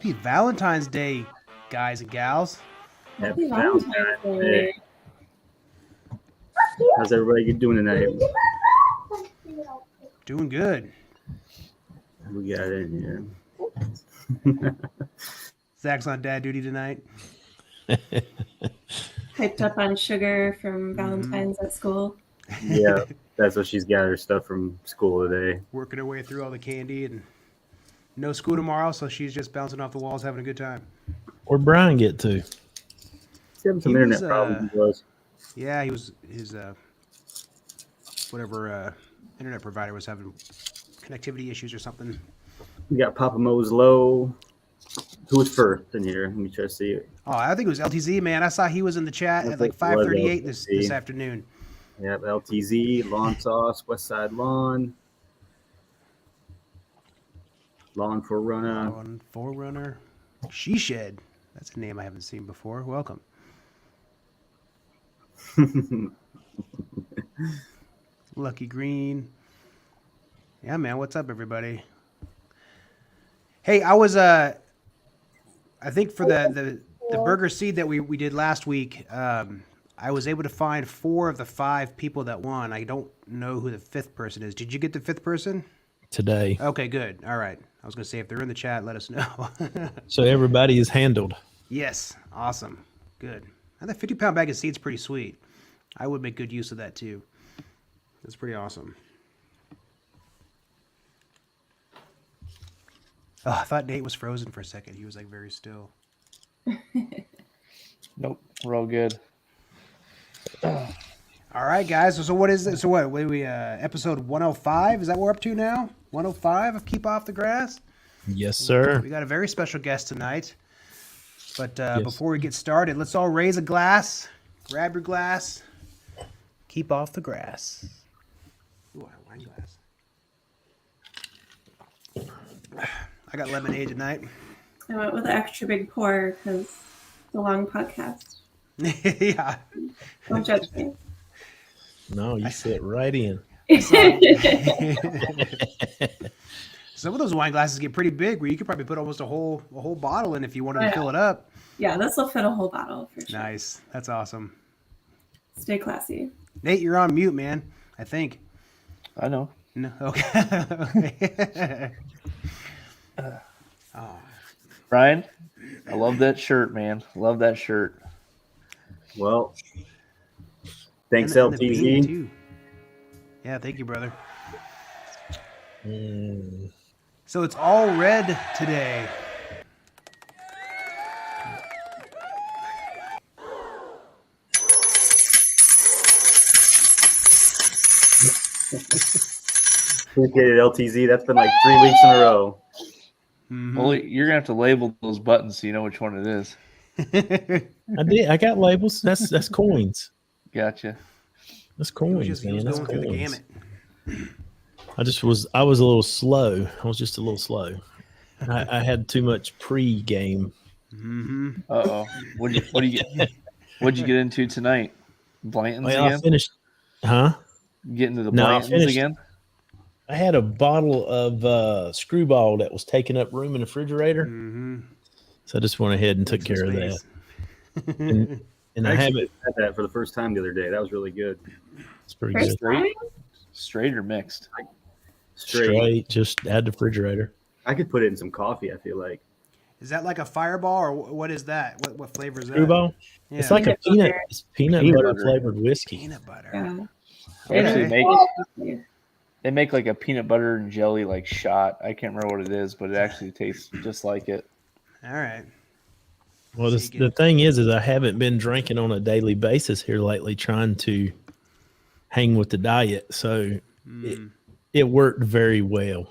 Happy Valentine's Day, guys and gals. Happy Valentine's Day. How's everybody doing tonight? Doing good. We got it in here. Zach's on dad duty tonight. Hyped up on sugar from Valentine's at school. Yeah, that's what she's got her stuff from school today. Working her way through all the candy and no school tomorrow, so she's just bouncing off the walls, having a good time. Where'd Brian get to? He's having some internet problems. Yeah, he was his whatever internet provider was having connectivity issues or something. We got Papa Mo's Low. Who was first in here? Let me try to see it. Oh, I think it was LTZ, man. I saw he was in the chat at like 5:38 this afternoon. Yep, LTZ, Lawn Sauce, West Side Lawn, Lawn Forerunner. Lawn Forerunner. She Shed. That's a name I haven't seen before. Welcome. Lucky Green. Yeah, man. What's up, everybody? Hey, I was I think for the burger seed that we did last week, I was able to find 4 of the 5 people that won. I don't know who the 5th person is. Did you get the 5th person? Today. Okay, good. All right. I was going to say, if they're in the chat, let us know. So everybody is handled. Yes. Awesome. Good. And that 50-pound bag of seed's pretty sweet. I would make good use of that, too. That's pretty awesome. Oh, I thought Nate was frozen for a second. He was like very still. Nope, we're all good. All right, guys. So what is it? So what? We episode 105? Is that what we're up to now? 105 of Keep Off the Grass? Yes, sir. We got a very special guest tonight. But Yes. Before we get started, let's all raise a glass. Grab your glass. Keep off the grass. Ooh, a wine glass. I got lemonade tonight. I went with an extra big pour because it's a long podcast. Yeah. Don't judge me. No, you fit right in. Some of those wine glasses get pretty big where you could probably put almost a whole bottle in if you wanted to fill it up. Yeah, this will fit a whole bottle for sure. Nice. That's awesome. Stay classy. Nate, you're on mute, man. I think. I know. No. Okay. Brian, I love that shirt, man. Love that shirt. Well, thanks, And the bean, LTZ. too. Yeah, thank you, brother. Mm. So it's all red today. Appreciate it, LTZ. That's been like 3 weeks in a row. Mhm. Well, you're gonna have to label those buttons so you know which one it is. I did. I got labels. That's coins. Gotcha. That's He coins, was just man. That's going through the coins. gamut. I was a little slow. I was just a little slow. I had too much pre-game. Mm-hmm. Uh oh. What'd you get into tonight? Blanton's Well, I again? finished. Huh? Getting to the No, I Blanton's finished. again? I had a bottle of Screwball that was taking up room in the refrigerator, Mm-hmm. so I just went ahead and took care of that. And I I have actually it. had that for the first time the other day. That was really good. It's pretty First good. time? Straight or mixed? Straight. Just add the refrigerator. I could put it in some coffee, I feel like. Is that like a Fireball or what is that? What flavor is that? Screwball. Yeah. It's like it's peanut Peanut butter butter. flavored whiskey. peanut butter. Yeah. They actually Okay. they make like a peanut butter and jelly like shot. I can't remember what it is, but it actually tastes just like it. All right. Well, So the you get- thing is I haven't been drinking on a daily basis here lately, trying to hang with the diet. So it worked very well.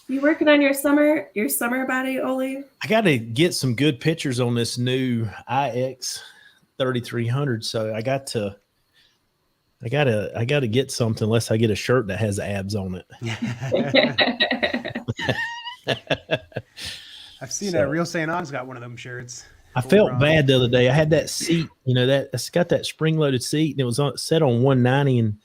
You working on your summer body, Olee? I got to get some good pictures on this new IX 3300. So I got to get something unless I get a shirt that has abs on it. I've seen So- Real St. On's got one of them shirts. I felt bad the other day. I had that seat, that it's got that spring loaded seat and it was set on 190 and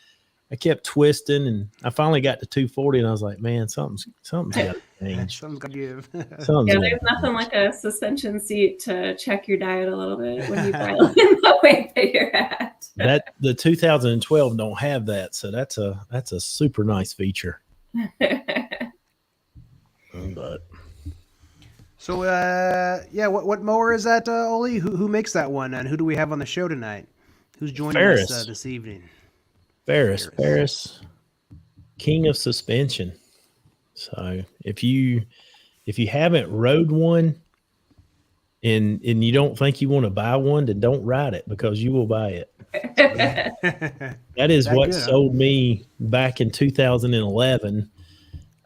I kept twisting, and I finally got to 240, and I was like, man, something's got to change. Something's got to give. Something's Yeah, gotta there's nothing change. like a suspension seat to check your diet a little bit when you dial in the weight that you're at. That the 2012 don't have that, so that's a super nice feature. But So, yeah, what mower is that, Olee? Who makes that one, and who do we have on the show tonight? Who's joining Ferris. us this evening? Ferris, king of suspension. So if you haven't rode one and you don't think you want to buy one, then don't ride it, because you will buy it. That is That what good, huh? sold me back in 2011.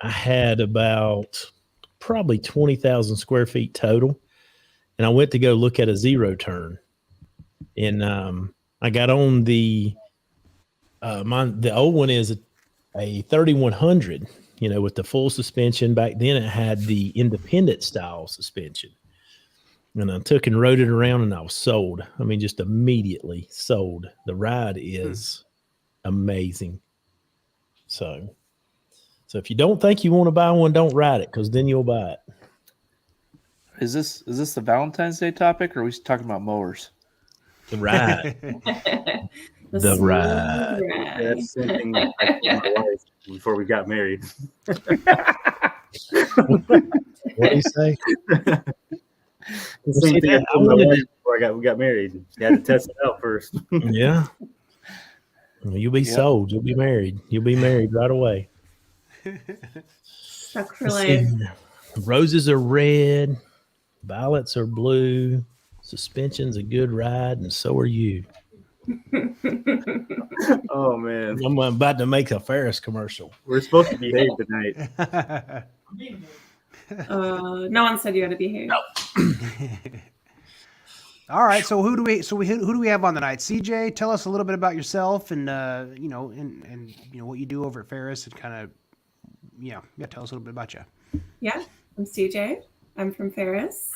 I had about probably 20,000 square feet total, and I went to go look at a zero turn, and I got on the old one is a 3100, with the full suspension. Back then it had the independent style suspension, and I took and rode it around, and I was sold. I mean, just immediately sold. The ride is amazing. So if you don't think you want to buy one, don't ride it, because then you'll buy it. Is this the Valentine's Day topic, or are we talking about mowers? The ride. The smooth ride. Yeah, that's the same thing that I told my wife before we got married. What do you say? The Well, same see, thing I that- told I my wanted wife to- before we got married. You had to test it out first. Yeah. Well, you'll be Yep. sold. You'll be married. You'll be married right away. Stuck for Let's life. see. Roses are red. Violets are blue. Suspension's a good ride, and so are you. Oh man, I'm about to make a Ferris commercial. we're supposed to behave tonight. No one said you had to behave. All right, so who do we have on tonight? CJ, tell us a little bit about yourself, and what you do over at Ferris, and kind of tell us a little bit about you. Yeah, I'm CJ. I'm from Ferris.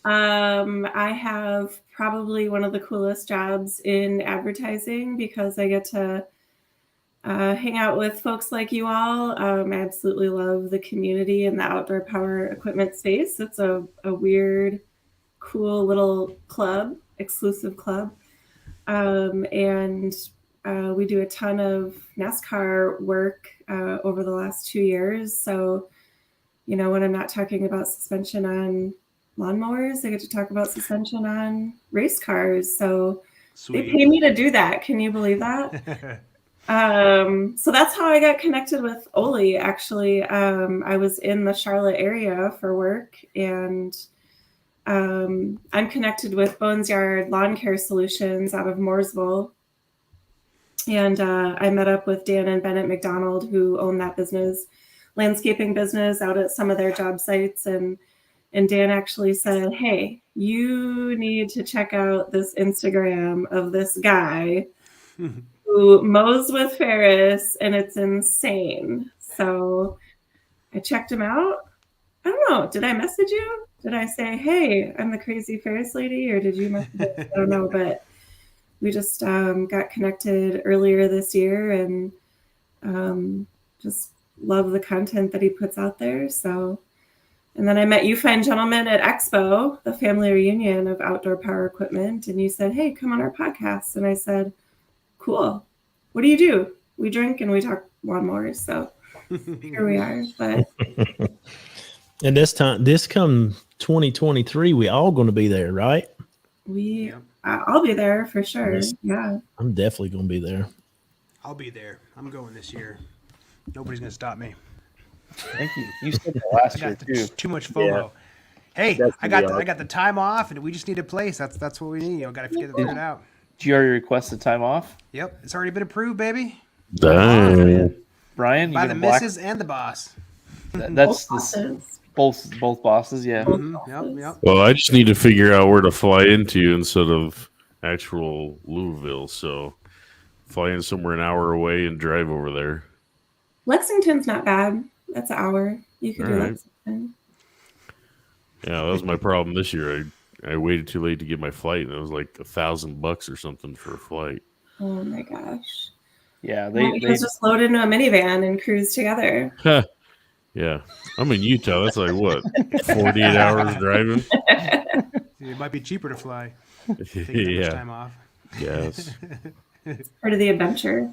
I have probably one of the coolest jobs in advertising, because I get to hang out with folks like you all. I absolutely love the community and the outdoor power equipment space. It's a weird, cool little club, exclusive club. And we do a ton of NASCAR work over the last 2 years. So, when I'm not talking about suspension on lawnmowers, I get to talk about suspension on race cars. So they pay me to do that. Can you believe that? So that's how I got connected with Olee. Actually, I was in the Charlotte area for work, and I'm connected with Bones Yard Lawn Care Solutions out of Mooresville. And I met up with Dan and Bennett McDonald, who own that business, landscaping business, out at some of their job sites. And Dan actually said, hey, you need to check out this Instagram of this guy who mows with Ferris, and it's insane. So I checked him out. I don't know. Did I message you? Did I say, hey, I'm the crazy Ferris lady, or did you message me? I don't know, but we just got connected earlier this year, and just love the content that he puts out there. So, and then I met you fine gentlemen at Expo, the family reunion of outdoor power equipment, and you said, hey, come on our podcast. And I said, cool. What do you do? We drink and we talk lawnmowers. So here we are. But And this come 2023, we all going to be there, right? I'll be there for sure. Yes. Yeah. I'm definitely going to be there. I'll be there. I'm going this year. Nobody's gonna stop me. I think you said that last year too. Too much FOMO. Yeah. Hey, That's I got gonna be I got the time off, and we just need a place. That's what we need. Got to figure it out. Did you already request the time off, Yep, it's already been approved, baby, Dang. Brian? You by the gonna block? missus and the boss. That's both bosses. Yeah. Yep. Well, I just need to figure out where to fly into instead of actual Louisville. So fly in somewhere an hour away and drive over there. Lexington's not bad. That's an hour. You could do All right. Lexington. Yeah, that was my problem this year. I waited too late to get my flight, and it was like $1,000 or something for a flight. Oh my gosh. Yeah, You guys just load into a minivan and cruise together. Yeah. I'm in Utah. That's like what? 48 hours driving? It might be cheaper to fly. Take that much Yeah. time off. Yes. Part of the adventure.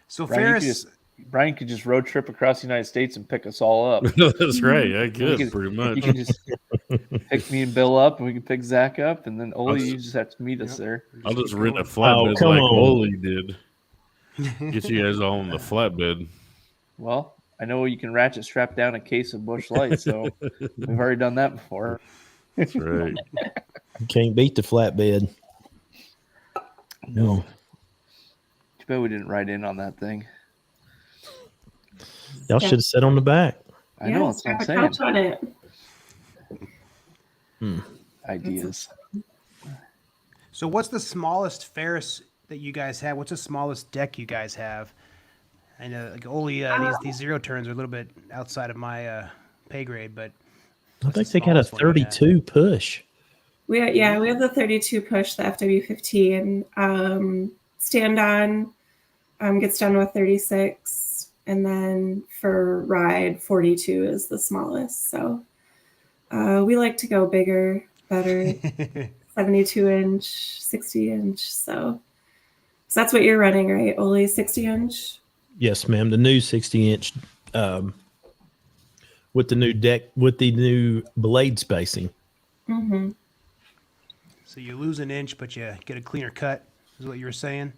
So Brian, Ferris, Brian could just road trip across the United States and pick us all up. That's right. I could can- pretty You much. can just pick me and Bill up, and we can pick Zach up, and then Ole, just- you just have to meet us Yep. there. I'll just keep rent a going. flatbed come like on. Olee did. Get you guys all in the flatbed. Well, I know you can ratchet strap down a case of Busch Light, so we've already done that before. That's right. You can't beat the flatbed. No. Too bad we didn't ride in on that thing. Y'all should have sat on the back. I know, that's what I'm strap a couch saying. on it. Ideas. so what's the smallest Ferris that you guys have? What's the smallest deck you guys have? I know like Olee, these zero turns are a little bit outside of my pay grade, but I what's think the they got a smallest one you have? 32 push. We have the 32 push, the FW15. Stand on gets down to a 36, and then for ride 42 is the smallest. So we like to go bigger, better, 72 inch, 60 inch. So that's what you're running, right? Only 60 inch. Yes, ma'am. The new 60-inch with the new deck, with the new blade spacing. Mm-hmm. So you lose an inch, but you get a cleaner cut, is what you were saying?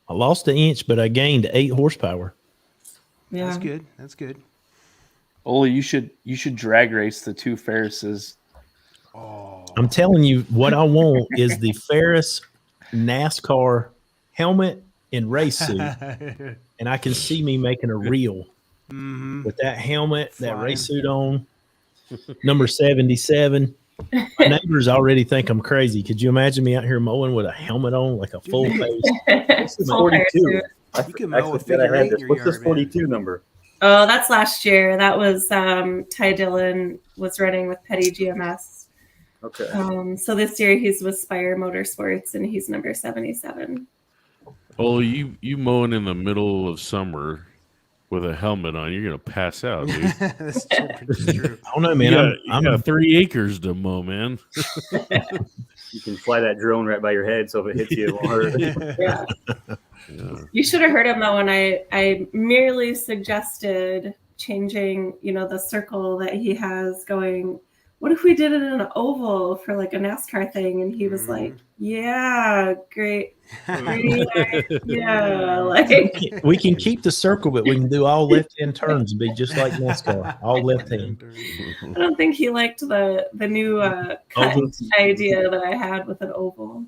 I lost an inch, but I gained 8 horsepower. Yeah. That's good. That's good. Ole, you should drag race the two Ferrises. Oh, I'm telling you, what I want is the Ferris NASCAR helmet and race suit, and I can see me making a reel mm-hmm. with that helmet, that Flying. race suit on, number 77. My neighbors already think I'm crazy. Could you imagine me out here mowing with a helmet on, like a full face? This is Full 42. parachute. I You can mow a actually forgot I figure had eight in this. your What's this yard, man. 42 number? Oh, that's last year. That was Ty Dillon was running with Petty GMS. Okay. So this year he's with Spire Motorsports and he's number 77. Oh, you mowing in the middle of summer with a helmet on, you're gonna pass out, dude. That's true. That's true. I don't know, man. You got 3 acres to mow, man. You can fly that drone right by your head, so if it hits you, it won't hurt. Yeah. Yeah. You should have heard him though when I merely suggested changing, the circle that he has going. What if we did it in an oval for like a NASCAR thing? And he was like, "Yeah, great, yeah." Like, We can keep the circle, but we can do all left-hand turns and be just like NASCAR, all left-hand. I don't think he liked the new cut Ovals? idea that I had with an oval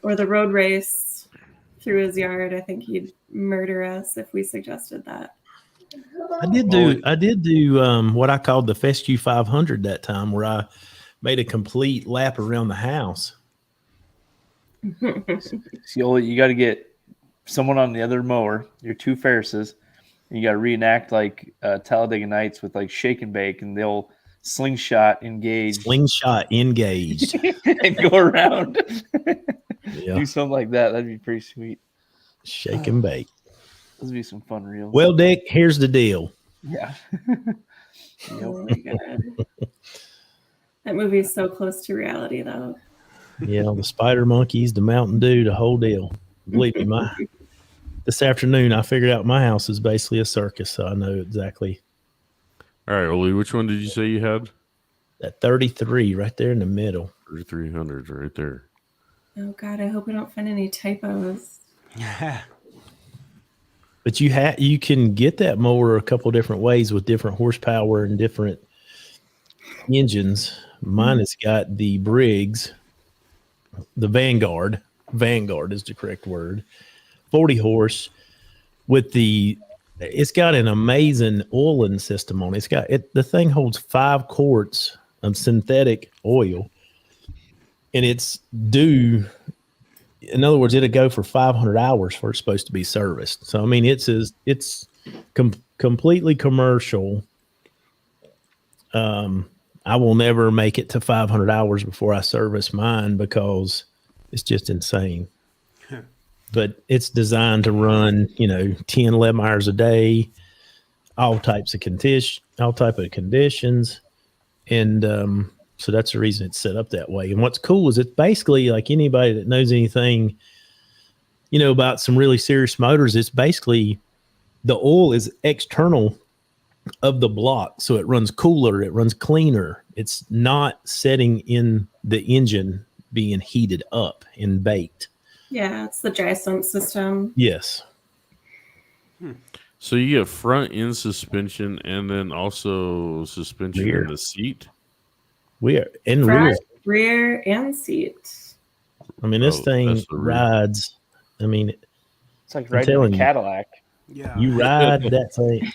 or the road race through his yard. I think he'd murder us if we suggested that. I did do what I called the Fescue 500 that time, where I made a complete lap around the house. See, Ole, you got to get someone on the other mower, your two Ferrises, and you got to reenact like Talladega Nights with like shake and bake, and they'll slingshot engage Slingshot engaged. and go around. Yeah, Do something like that. That'd be pretty sweet. shake and bake. Those would be some fun reels. Well, Dick, here's the deal. yeah. Oh my God. That movie is so close to reality, though. Yeah, the spider monkeys, the Mountain Dew, the whole deal. Believe me, this afternoon I figured out my house is basically a circus, so I know exactly. All right, Olee, which one did you say you had? That 33 right there in the middle. 300s right there. Oh God, I hope we don't find any typos. But you can get that mower a couple different ways with different horsepower and different engines. Mine has got the Briggs, the Vanguard. Vanguard is the correct word. 40 horse with it's got an amazing oiling system on it. The thing holds 5 quarts of synthetic oil, and it's due. In other words, it'll go for 500 hours before it's supposed to be serviced. So, I mean, it's completely commercial. I will never make it to 500 hours before I service mine because it's just insane. but it's designed to run, 10, 11 hours a day, all type of conditions. And so that's the reason it's set up that way. And what's cool is it's basically like anybody that knows anything, about some really serious motors, it's basically the oil is external of the block. So it runs cooler, it runs cleaner. It's not setting in the engine being heated up and baked. Yeah, it's the dry sump system. Yes. So you get front end suspension and then also suspension Rear. in the seat. Rear. Front, rear, and seat. I mean, this thing that's the rear. rides. I mean, It's like riding telling a you. Cadillac. Yeah. you ride that thing.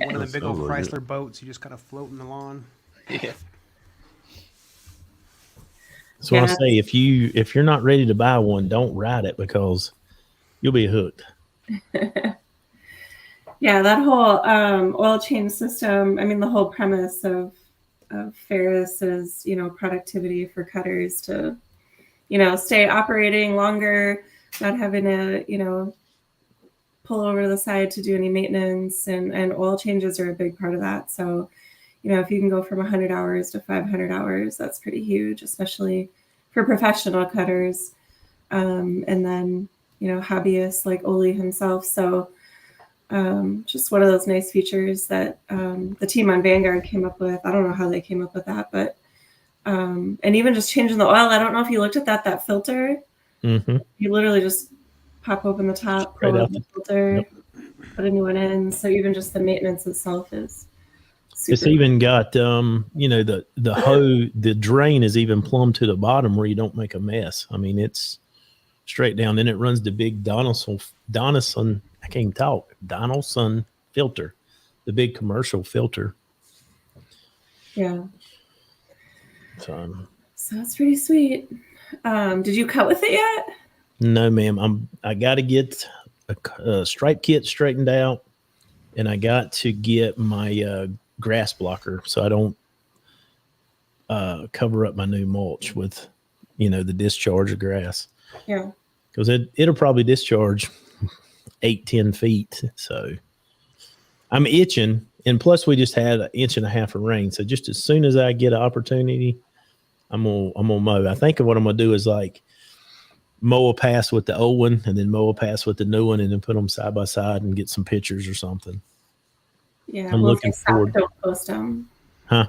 One of the big old Sounds like it. Chrysler boats. You just kind of floating the lawn. Yeah. So I say, if you're not ready to buy one, don't ride it because you'll be hooked. Yeah, that whole oil change system. I mean, the whole premise of Ferris is, productivity for cutters to, stay operating longer, not having to, pull over to the side to do any maintenance, and oil changes are a big part of that. So, if you can go from 100 hours to 500 hours, that's pretty huge, especially for professional cutters. And then, hobbyists like Olee himself. So just one of those nice features that the team on Vanguard came up with. I don't know how they came up with that, but and even just changing the oil. I don't know if you looked at that filter. Mm-hmm. You literally just pop open the top, Straight pull out out the filter, put a new one in. So even just the maintenance itself is super. It's even got, the hose, the drain is even plumbed to the bottom where you don't make a mess. I mean, it's straight down. Then it runs the big Donaldson, I can't even talk, Donaldson filter, the big commercial filter. Yeah. So it's pretty sweet. Did you cut with it yet? no, ma'am. I got to get a stripe kit straightened out, and I got to get my grass blocker so I don't cover up my new mulch with, the discharge of grass. Yeah. Because it'll probably discharge 8-10 feet. So I'm itching, and plus we just had 1.5 inches of rain. So just as soon as I get an opportunity, I'm gonna mow. I think what I'm gonna do is like mow a pass with the old one and then mow a pass with the new one and then put them side by side and get some pictures or something. Yeah. I'm looking forward. Don't post them. Huh?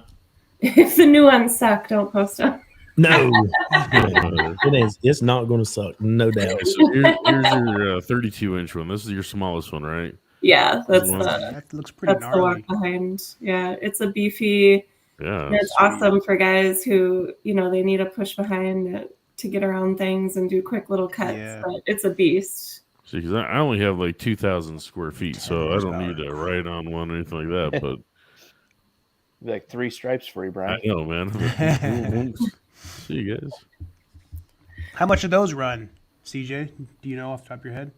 If the new ones suck, don't post them. No, it is. It's not going to suck, no doubt. Okay, so here's your 32-inch one. This is your smallest one, right? Yeah, that's That looks pretty the walk gnarly. behind. Yeah, it's a beefy. Yeah. And it's awesome for guys who they need a push behind to get around things and do quick little cuts. Yeah. But it's a beast. See, because I only have like 2,000 square feet, so I don't horsepower. need to ride on one or anything like that. But Be like 3 stripes for you, Brian. I know, man. See you guys. How much do those run, CJ? Do you know off the top of your head?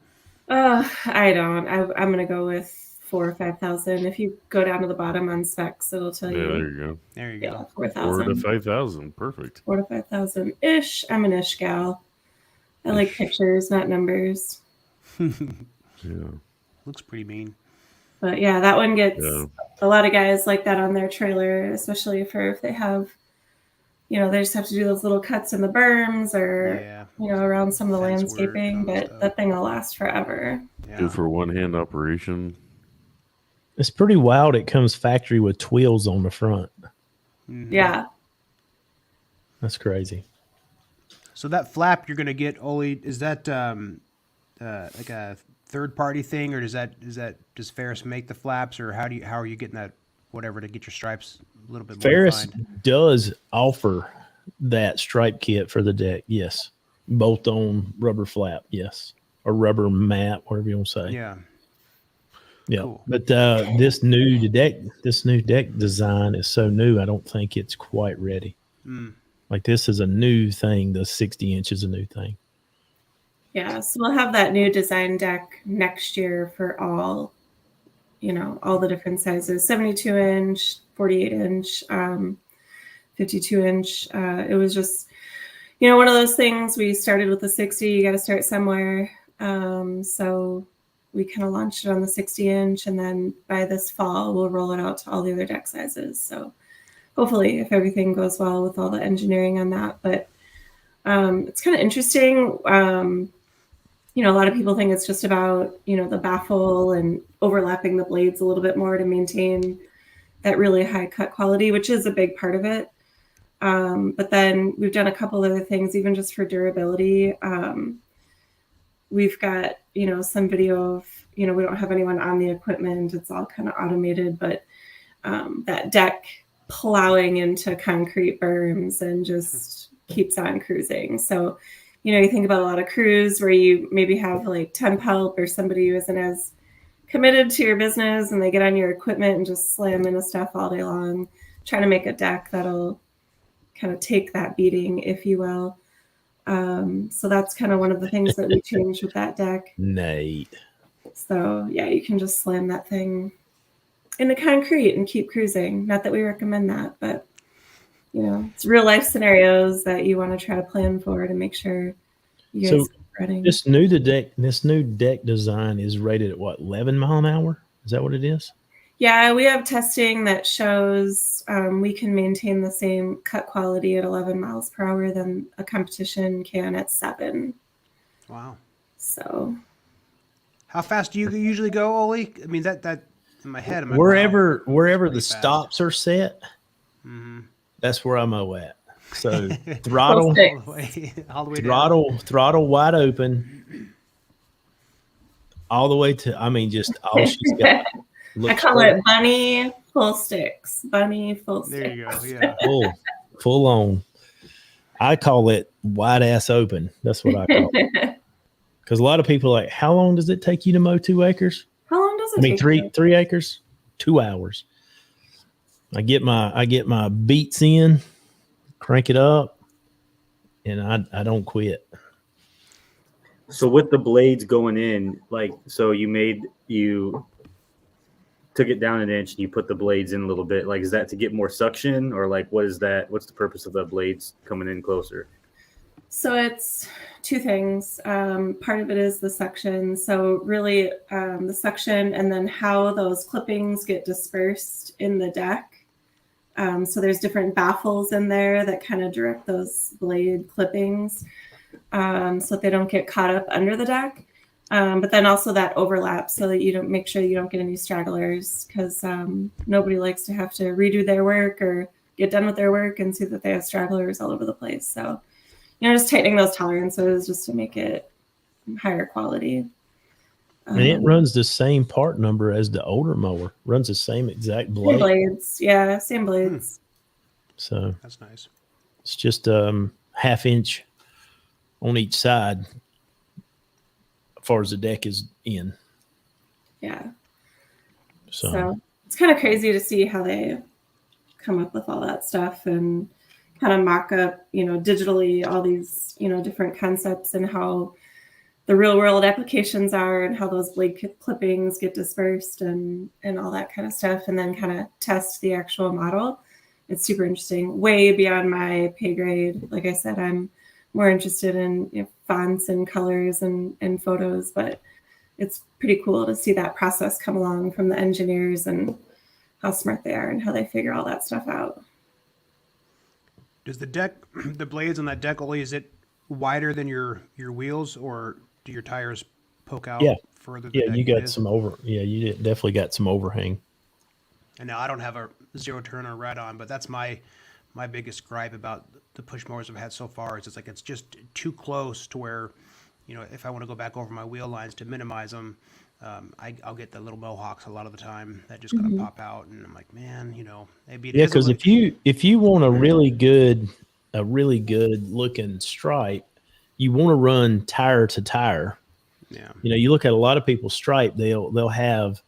I don't. I'm gonna go with 4,000 or 5,000. If you go down to the bottom on specs, it'll tell Yeah, you. there you go. There you Yeah, go. 4,000. 4,000 to 5,000. Perfect. 4,000 to 5,000 ish. I'm an ish gal. I like pictures, not numbers. Yeah. Looks pretty mean. But yeah, that one gets Yeah. a lot of guys like that on their trailer, especially if they have, they just have to do those little cuts in the berms or, Yeah. around some of the Fence work landscaping. and all that But stuff. that thing will last forever. Yeah. Good for one-hand operation. It's pretty wild. It comes factory with twills on the front. Mhm. Yeah. That's crazy. So that flap you're gonna get, Olee, is that like a third party thing, or does Ferris make the flaps, or how are you getting that whatever to get your stripes a little bit more Ferris defined? does offer that stripe kit for the deck. Yes. Bolt on rubber flap. Yes. Or rubber mat, whatever you want to say. Yeah. Yeah. Cool. But this new deck design is so new. I don't think it's quite ready. Mm. Like this is a new thing. The 60 inch is a new thing. Yeah. So we'll have that new design deck next year for all the different sizes, 72 inch, 48 inch, 52 inch. It was just, one of those things. We started with the 60. You got to start somewhere. So we kind of launched it on the 60-inch, and then by this fall, we'll roll it out to all the other deck sizes. So hopefully, if everything goes well with all the engineering on that. But it's kind of interesting. A lot of people think it's just about, the baffle and overlapping the blades a little bit more to maintain that really high cut quality, which is a big part of it. But then we've done a couple other things, even just for durability. We've got, some video of, we don't have anyone on the equipment. It's all kind of automated, but that deck plowing into concrete berms and just keeps on cruising. So, you think about a lot of crews where you maybe have like temp help or somebody who isn't as committed to your business, and they get on your equipment and just slam into stuff all day long, trying to make a deck that'll kind of take that beating, if you will. So that's kind of one of the things that we changed with that deck. Nate. So yeah, you can just slam that thing into concrete and keep cruising. Not that we recommend that, but it's real life scenarios that you want to try to plan for to make sure you guys keep running. This new deck design is rated at what, 11 mile an hour? Is that what it is? Yeah, we have testing that shows we can maintain the same cut quality at 11 miles per hour than a competition can at 7. Wow. So, how fast do you usually go, Olee? I mean, that in my head, wherever the fast. stops are set, that's where I'm mow at. So throttle, all the way throttle wide open, all the way to. Just all she's got. I call it bunny full sticks. Bunny full sticks. There you go. Yeah. Full on. I call it wide ass open. That's what I call it. Because a lot of people are like, how long does it take you to mow 2 acres? How long does it take? 3 acres, 2 hours. I get my beats in, crank it up, and I don't quit. So with the blades going in, you took it down an inch and you put the blades in a little bit. Like, is that to get more suction, or like what is that? What's the purpose of the blades coming in closer? So it's 2 things. Part of it is the suction. So really the suction, and then how those clippings get dispersed in the deck. So there's different baffles in there that kind of direct those blade clippings so that they don't get caught up under the deck. But then also that overlap so that you don't make sure you don't get any stragglers, because nobody likes to have to redo their work or get done with their work and see that they have stragglers all over the place. So, just tightening those tolerances just to make it higher quality. And it runs the same part number as the older mower. Runs the same exact blade. Same blades. Yeah, same blades. So that's nice. It's just half inch on each side as far as the deck is in. Yeah. So it's kind of crazy to see how they come up with all that stuff and kind of mock up, digitally all these, different concepts and how the real world applications are and how those blade clippings get dispersed and all that kind of stuff, and then kind of test the actual model. It's super interesting, way beyond my pay grade. Like I said, I'm more interested in fonts and colors and photos, but it's pretty cool to see that process come along from the engineers and how smart they are and how they figure all that stuff out. Does the blades on that deck, Olee, is it wider than your wheels, or do your tires poke out further? Yeah, you got some you definitely got some overhang. And now I don't have a zero turn or red on, but that's my biggest gripe about the push mowers I've had so far is it's just too close to where, if I want to go back over my wheel lines to minimize them, I'll get the little mohawks a lot of the time that just kind of pop out, and I'm like, man, maybe it is. Because if you want a really good looking stripe, you want to run tire to tire. Yeah. You look at a lot of people's stripe, they'll have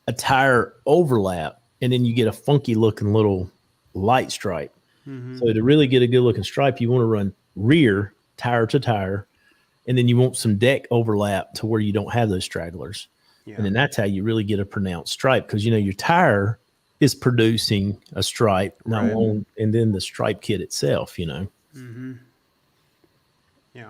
a tire overlap, and then you get a funky looking little light stripe. Mm-hmm. So to really get a good looking stripe, you want to run rear tire to tire, and then you want some deck overlap to where you don't have those stragglers. Yeah. And then that's how you really get a pronounced stripe, because your tire is producing a stripe, not alone, and then the stripe kit itself, Mm-hmm. Yeah.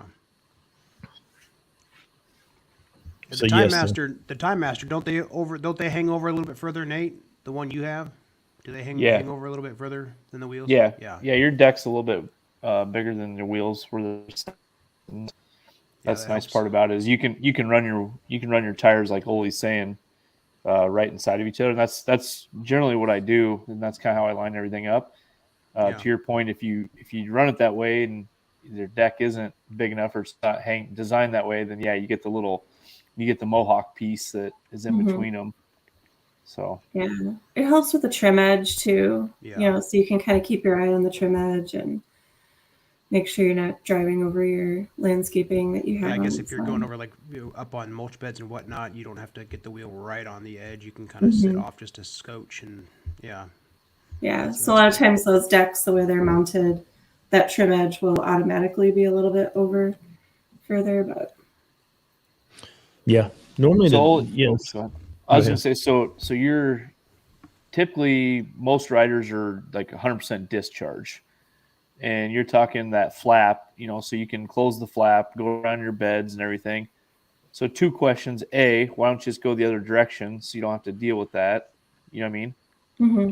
The Time Master, don't they hang over a little bit further, Nate? The one you have, do they hang over a little bit further than the wheels? Yeah. Yeah. Your deck's a little bit bigger than your wheels. That's the nice part about it is you can run your tires like Ole's saying, right inside of each other. And that's generally what I do, and that's kind of how I line everything up. To your point, if you run it that way and your deck isn't big enough or it's not designed that way, then you get the Mohawk piece that is in between them. So it helps with the trim edge too. So you can kind of keep your eye on the trim edge and make sure you're not driving over your landscaping that you have. I guess if you're going over up on mulch beds and whatnot, you don't have to get the wheel right on the edge. You can kind of sit off just a scotch and so a lot of times those decks, the way they're mounted, that trim edge will automatically be a little bit over further, but normally I was gonna say so you're typically most riders are like 100% discharge, and you're talking that flap, so you can close the flap, go around your beds and everything. So 2 questions: A, why don't you just go the other direction so you don't have to deal with that? You know what I mean?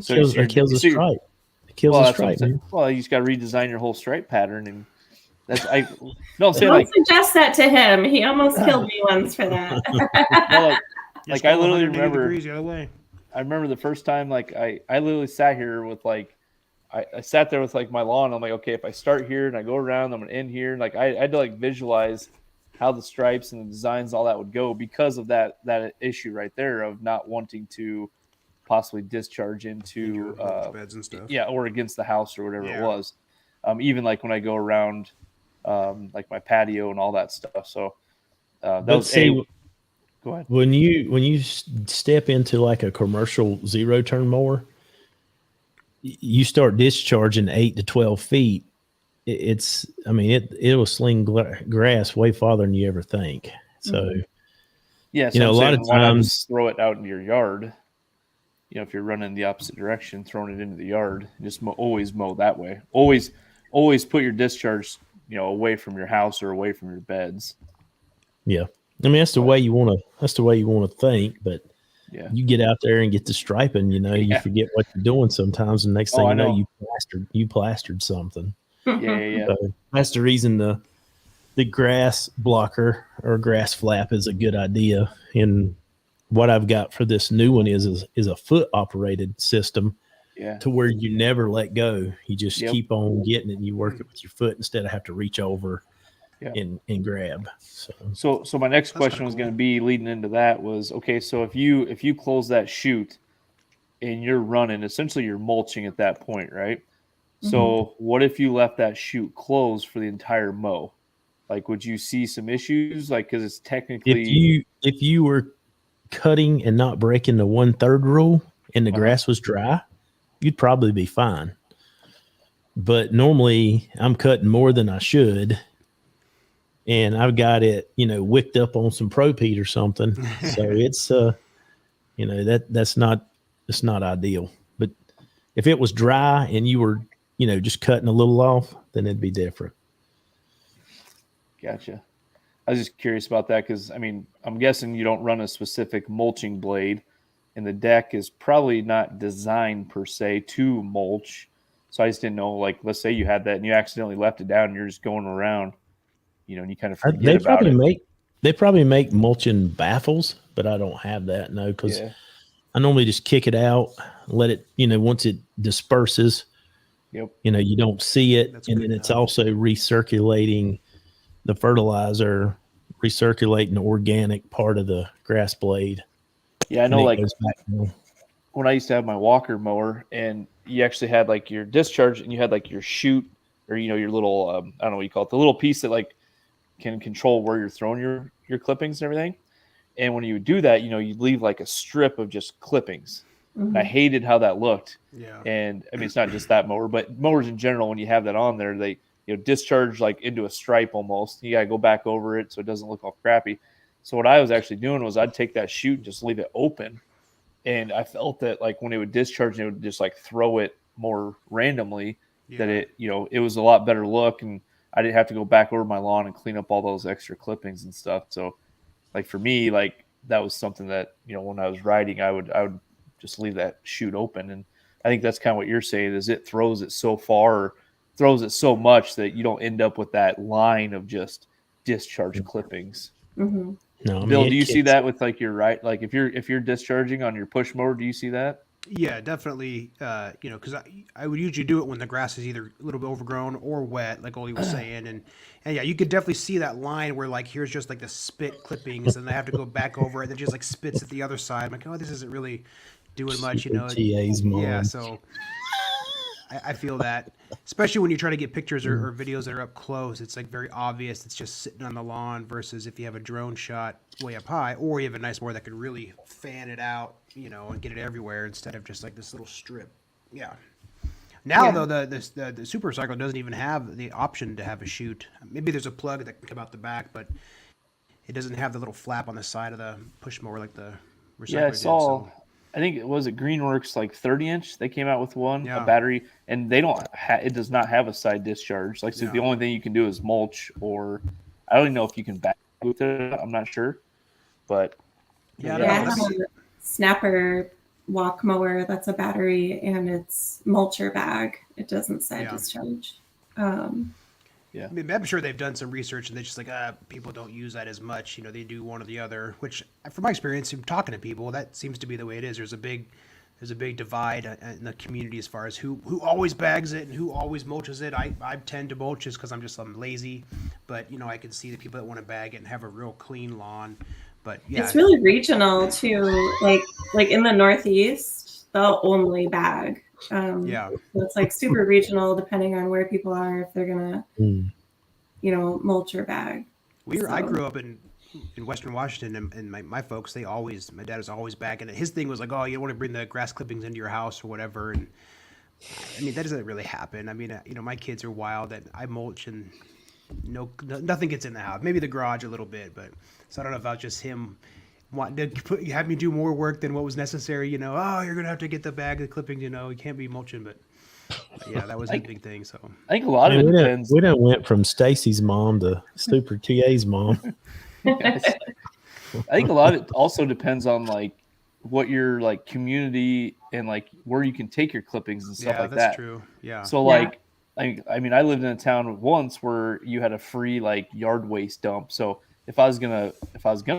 So it kills the stripe. It kills the stripe. Well, you just got to redesign your whole stripe pattern, and that's don't suggest that to him. He almost killed me once for that. I literally remember. I remember the first time, I literally sat here with I sat there with my lawn. I'm like, okay, if I start here and I go around, I'm gonna end here. And I had to visualize how the stripes and the designs, all that would go because of that issue right there of not wanting to possibly discharge into beds and stuff. Or against the house or whatever it was. Even when I go around my patio and all that stuff. So go ahead. When you step into a commercial 0-turn mower, you start discharging 8 to 12 feet. It'll sling grass way farther than you ever think. So so a lot of times throw it out in your yard. If you're running the opposite direction, throwing it into the yard, just always mow that way. Always put your discharge, away from your house or away from your beds. Yeah, that's the way you want to. That's the way you want to think. But you get out there and get the striping. You forget what you're doing sometimes, and next thing you know, you plastered something. So that's the reason the grass blocker or grass flap is a good idea. And what I've got for this new one is a foot operated system to where you never let go. You just keep on getting it and you work it with your foot instead of have to reach over and grab. So my next question was going to be leading into that was, okay, so if you close that chute and you're running, essentially you're mulching at that point, right? So what if you left that chute closed for the entire mow? Would you see some issues? Because it's technically if you were cutting and not breaking the 1/3 rule and the grass was dry, you'd probably be fine. But normally I'm cutting more than I should, and I've got it, wicked up on some Pro Pete or something. So it's it's not ideal. But if it was dry and you were just cutting a little off, then it'd be different. Gotcha. I was just curious about that because, I'm guessing you don't run a specific mulching blade, and the deck is probably not designed per se to mulch. So I just didn't know, let's say you had that and you accidentally left it down and you're just going around, and you kind of forget about it. They probably make mulching baffles, but I don't have that, no, because I normally just kick it out, let it, once it disperses, you don't see it. And then it's also recirculating the fertilizer, recirculating the organic part of the grass blade. Yeah, I know. When I used to have my walker mower, and you actually had your discharge, and you had your chute, or your little I don't know what you call it, the little piece that can control where you're throwing your clippings and everything. And when you would do that, you'd leave a strip of just clippings. And I hated how that looked. Yeah. And it's not just that mower, but mowers in general, when you have that on there, they discharge into a stripe almost. You gotta go back over it so it doesn't look all crappy. So what I was actually doing was I'd take that chute and just leave it open, and I felt that when it would discharge, it would just throw it more randomly. That it was a lot better look, and I didn't have to go back over my lawn and clean up all those extra clippings and stuff. So like for me, like that was something that, you know, when I was riding, I would just leave that chute open. And I think that's kind of what you're saying is it throws it so far, or throws it so much that you don't end up with that line of just discharge clippings. Mm-hmm. No, I mean, Bill, it do you see kicks- that with like your right? Like if you're discharging on your push mower, do you see that? Yeah, definitely. You know, because I would usually do it when the grass is either a little bit overgrown or wet, like Olee was saying, and yeah, you could definitely see that line where like here's just like the spit clippings, and I have to go back over it, and it just like spits at the other side. I'm like, oh, this isn't really doing much, you know. TA's mom. Yeah, so I feel that, especially when you try to get pictures or videos that are up close, it's like very obvious. It's just sitting on the lawn versus if you have a drone shot way up high, or you have a nice mower that could really fan it out, you know, and get it everywhere instead of just like this little strip. Yeah. Now though, the Super Cycle doesn't even have the option to have a chute. Maybe there's a plug that can come out the back, but it doesn't have the little flap on the side of the push mower like the recycler Yeah, I did, saw. so. I think it was Greenworks like 30-inch. They came out with one, Yeah. a battery, and they don't. It does not have a side discharge. Like, so the Yeah. only thing you can do is mulch, or I don't even know if you can back with it. I'm not sure, but Yeah, I Yeah, don't I know. have a Snapper walk mower that's a battery and it's mulcher bag. It doesn't side Yeah. discharge. I mean, I'm sure they've done some research and they're just like, people don't use that as much. You know, they do one or the other, which from my experience from talking to people, that seems to be the way it is. There's a big divide in the community as far as who always bags it and who always mulches it. I tend to mulch just because I'm lazy, but you know, I can see the people that want to bag it and have a real clean lawn. But yeah, It's really regional too. Like in the Northeast, they'll only bag. yeah, So it's like super regional depending on where people are, if they're gonna, you know, mulch or bag. I So- grew up in Western Washington, and my folks, my dad was always bagging it. His thing was like, oh, you don't want to bring the grass clippings into your house or whatever. And I mean, that doesn't really happen. I mean, you know, my kids are wild, and I mulch, and nothing gets in the house. Maybe the garage a little bit, but so I don't know if that was just him wanting to have me do more work than what was necessary. You know, oh, you're gonna have to get the bag of clippings. You know, you can't be mulching, but yeah, that was a big thing. So I think a lot of it depends. We done went from Stacy's mom to Super TA's mom. Yes. I think a lot of it also depends on like what your like community and like where you can take your clippings and stuff yeah, like that's that. true. Yeah. So like, I mean, I lived in a town once where you had a free like yard waste dump. So if I was gonna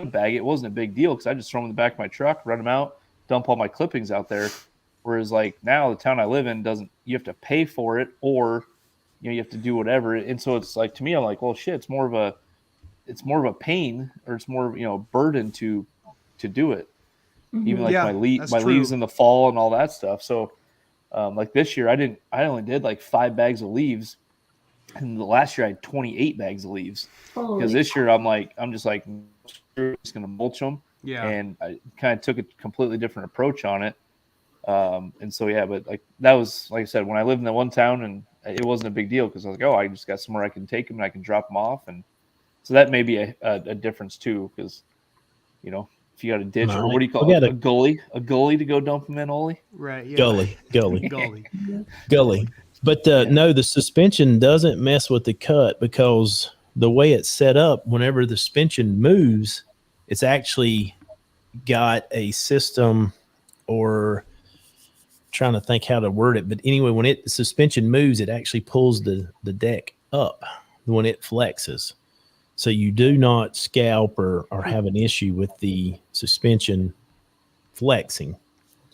bag it, it wasn't a big deal because I just throw them in the back of my truck, run them out, dump all my clippings out there. Whereas like now the town I live in doesn't. You have to pay for it, or you know you have to do whatever. And so it's like to me, I'm like, well, shit, it's more of a pain, or it's more burden to do it. Even like Yeah, my that's leaves true. in the fall and all that stuff. So like this year I only did like 5 bags of leaves, and the last year I had 28 bags of leaves. Because this year I'm just gonna mulch them. Yeah. And I kind of took a completely different approach on it. And so yeah, but like that was like I said, when I lived in that one town, and it wasn't a big deal because I was like, oh, I just got somewhere I can take them and I can drop them off, and so that may be a difference too, because if you got a ditch or what do you call it, a gully to go dump them in, Olee? Right. Yeah. Gully. Gully. But no, the suspension doesn't mess with the cut because the way it's set up, whenever the suspension moves, it's actually got a system, or trying to think how to word it. But anyway, when the suspension moves, it actually pulls the deck up when it flexes. So you do not scalp or have an issue with the suspension flexing.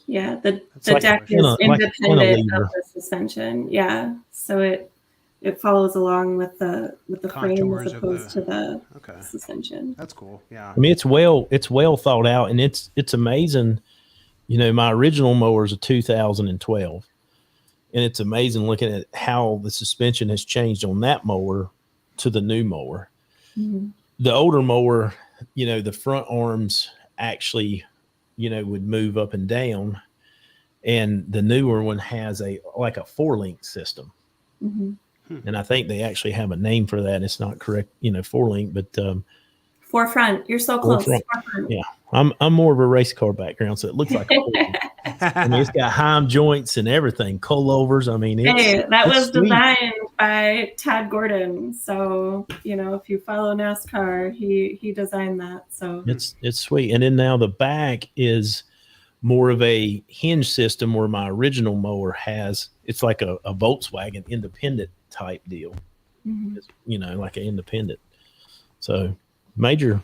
Yeah, the like deck a- is like a independent lever. of the suspension. Yeah, so it follows along with the frame Contours as of opposed to the Okay. suspension. That's cool. Yeah. I mean, it's well thought out, and it's amazing. My original mower is a 2012, and it's amazing looking at how the suspension has changed on that mower to the new mower. Mhm. The older mower, the front arms actually, would move up and down, and the newer one has a 4-link system. Mhm. And I think they actually have a name for that. It's not correct, 4-link, but Forefront, you're so close. Forefront. Forefront. yeah, I'm more of a race car background, so it looks like a 4-link. I mean, it's got heim joints and everything, coilovers. I mean, Hey, that it's was sweet. designed by Todd Gordon. So, if you follow NASCAR, he designed that. So It's sweet. And then now the back is more of a hinge system where my original mower has, it's like a Volkswagen independent type deal. Mhm. It's, like an independent. So major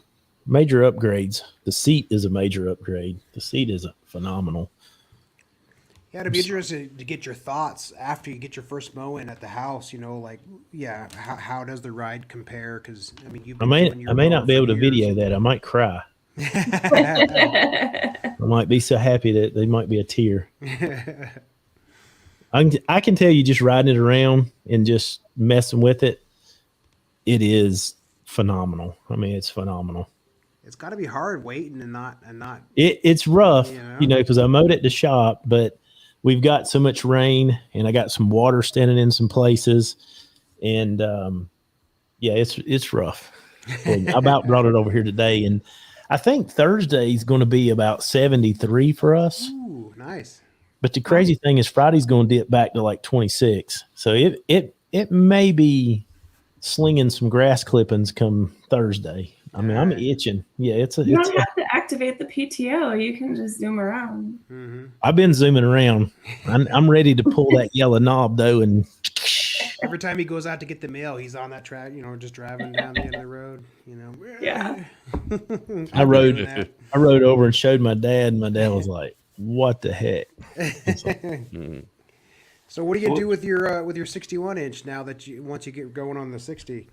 upgrades. The seat is a major upgrade. The seat is phenomenal. Yeah, it'd be interesting to get your thoughts after you get your first mow in at the house. How does the ride compare? Because you've I been may doing your I may mower not be for able to years. video that. I might cry. I might be so happy that there might be a tear. I can tell you, just riding it around and just messing with it, it is phenomenal. It's phenomenal. It's got to be hard waiting and not. It's rough, Yeah. because I mowed at the shop, but we've got so much rain and I got some water standing in some places, and it's rough. And I about brought it over here today, and I think Thursday is going to be about 73 for us. Ooh, nice. But the crazy thing is Friday's going to dip back to like 26. So it may be slinging some grass clippings come Thursday. I'm itching. Yeah, you don't have to activate the PTO. You can just zoom around. Mm-hmm. I've been zooming around. I'm ready to pull that yellow knob though, and Every time he goes out to get the mail, he's on that track, just driving down the end of the road, Yeah. I rode over and showed my dad, and my dad was like, "What the heck?" So what do you do with your 61 inch now that once you get going on the 60?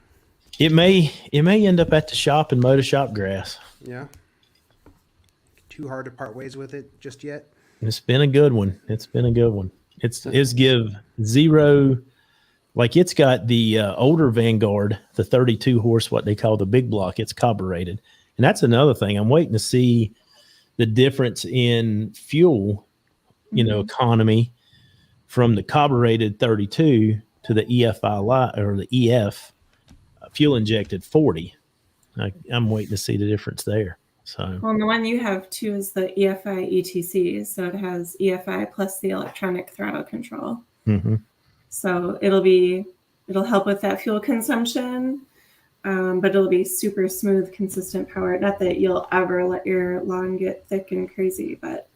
It may end up at the shop and mow the shop grass. Yeah. Too hard to part ways with it just yet? It's been a good one. It's give zero. Like, it's got the older Vanguard, the 32 horse, what they call the big block. It's carbureted. And that's another thing. I'm waiting to see the difference in fuel, economy from the carbureted 32 to the EFI light, or the EF fuel injected 40. I'm waiting to see the difference there. So, Well, and the one you have too is the EFI ETC. So it has EFI plus the electronic throttle control. mm-hmm. So it'll help with that fuel consumption, but it'll be super smooth, consistent power. Not that you'll ever let your lawn get thick and crazy, but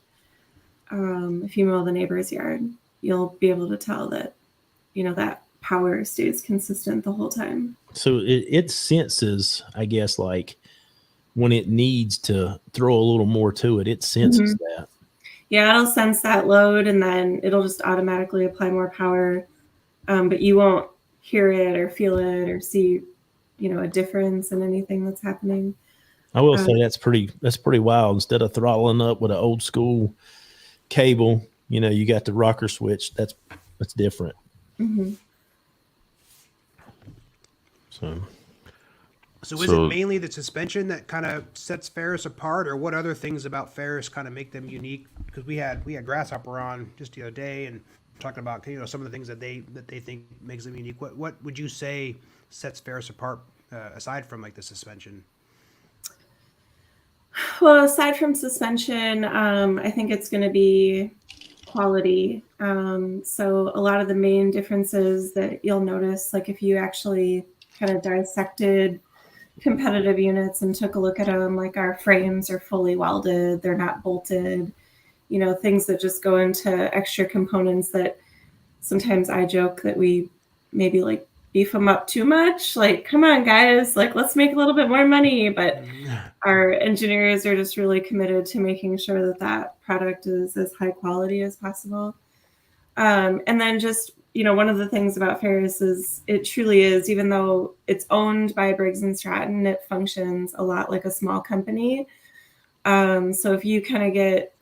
if you mow the neighbor's yard, you'll be able to tell that, that power stays consistent the whole time. So it senses, I guess, like when it needs to throw a little more to it, it senses that. Yeah, it'll sense that load, and then it'll just automatically apply more power. But you won't hear it or feel it or see, a difference in anything that's happening. I will say that's pretty wild. Instead of throttling up with an old school cable, you got the rocker switch. That's different. Mm-hmm. So is it mainly the suspension that kind of sets Ferris apart, or what other things about Ferris kind of make them unique? Because we had Grasshopper on just the other day and talking about some of the things that they think makes them unique. What would you say sets Ferris apart aside from like the suspension? Well, aside from suspension, I think it's going to be quality. So a lot of the main differences that you'll notice, like if you actually kind of dissected competitive units and took a look at them, like our frames are fully welded, they're not bolted, things that just go into extra components that sometimes I joke that we maybe like beef them up too much. Like, come on, guys, like let's make a little bit more money. But our engineers are just really committed to making sure that product is as high quality as possible. And then just, one of the things about Ferris is it truly is, even though it's owned by Briggs & Stratton, it functions a lot like a small company. So if you kind of get,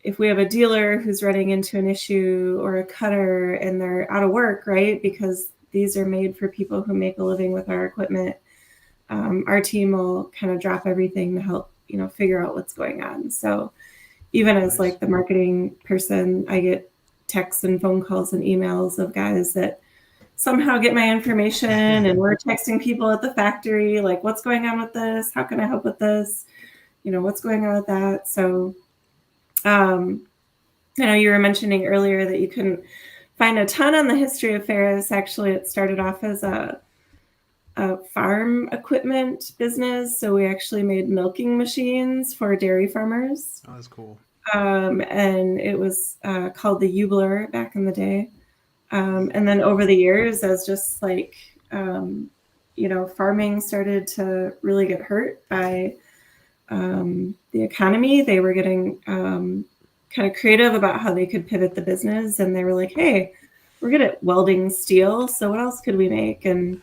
if we have a dealer who's running into an issue or a cutter and they're out of work, right? Because these are made for people who make a living with our equipment. Our team will kind of drop everything to help, figure out what's going on. So even as like the marketing person, I get texts and phone calls and emails of guys that somehow get my information, and we're texting people at the factory, like, what's going on with this? How can I help with this? What's going on with that? So, you were mentioning earlier that you couldn't find a ton on the history of Ferris. Actually, it started off as a farm equipment business. So we actually made milking machines for dairy farmers. Oh, that's cool. And it was called the Ubler back in the day. And then over the years, as just like, farming started to really get hurt by the economy, they were getting kind of creative about how they could pivot the business. And they were like, hey, we're good at welding steel. So what else could we make? And,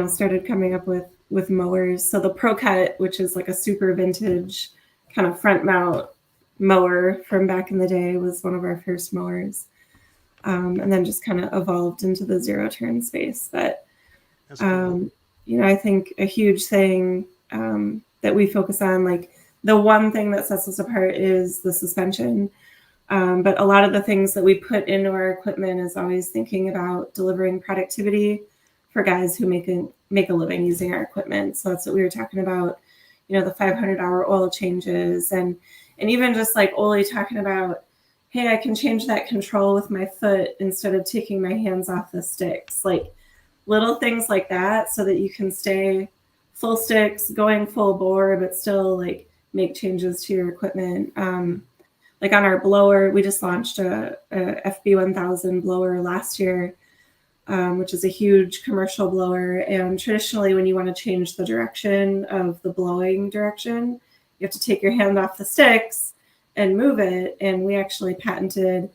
started coming up with mowers. So the Pro Cut, which is like a super vintage kind of front mount mower from back in the day, was one of our first mowers. And then just kind of evolved into the zero turn space. But, Cool. I think a huge thing that we focus on, like the one thing that sets us apart is the suspension. But a lot of the things that we put into our equipment is always thinking about delivering productivity for guys who make a living using our equipment. So that's what we were talking about, the 500-hour oil changes and even just like Olee talking about, hey, I can change that control with my foot instead of taking my hands off the sticks. Like little things like that so that you can stay full sticks, going full bore, but still like make changes to your equipment. Like on our blower, we just launched a FB1000 blower last year, which is a huge commercial blower. And traditionally, when you want to change the direction of the blowing direction, you have to take your hand off the sticks and move it. And we actually patented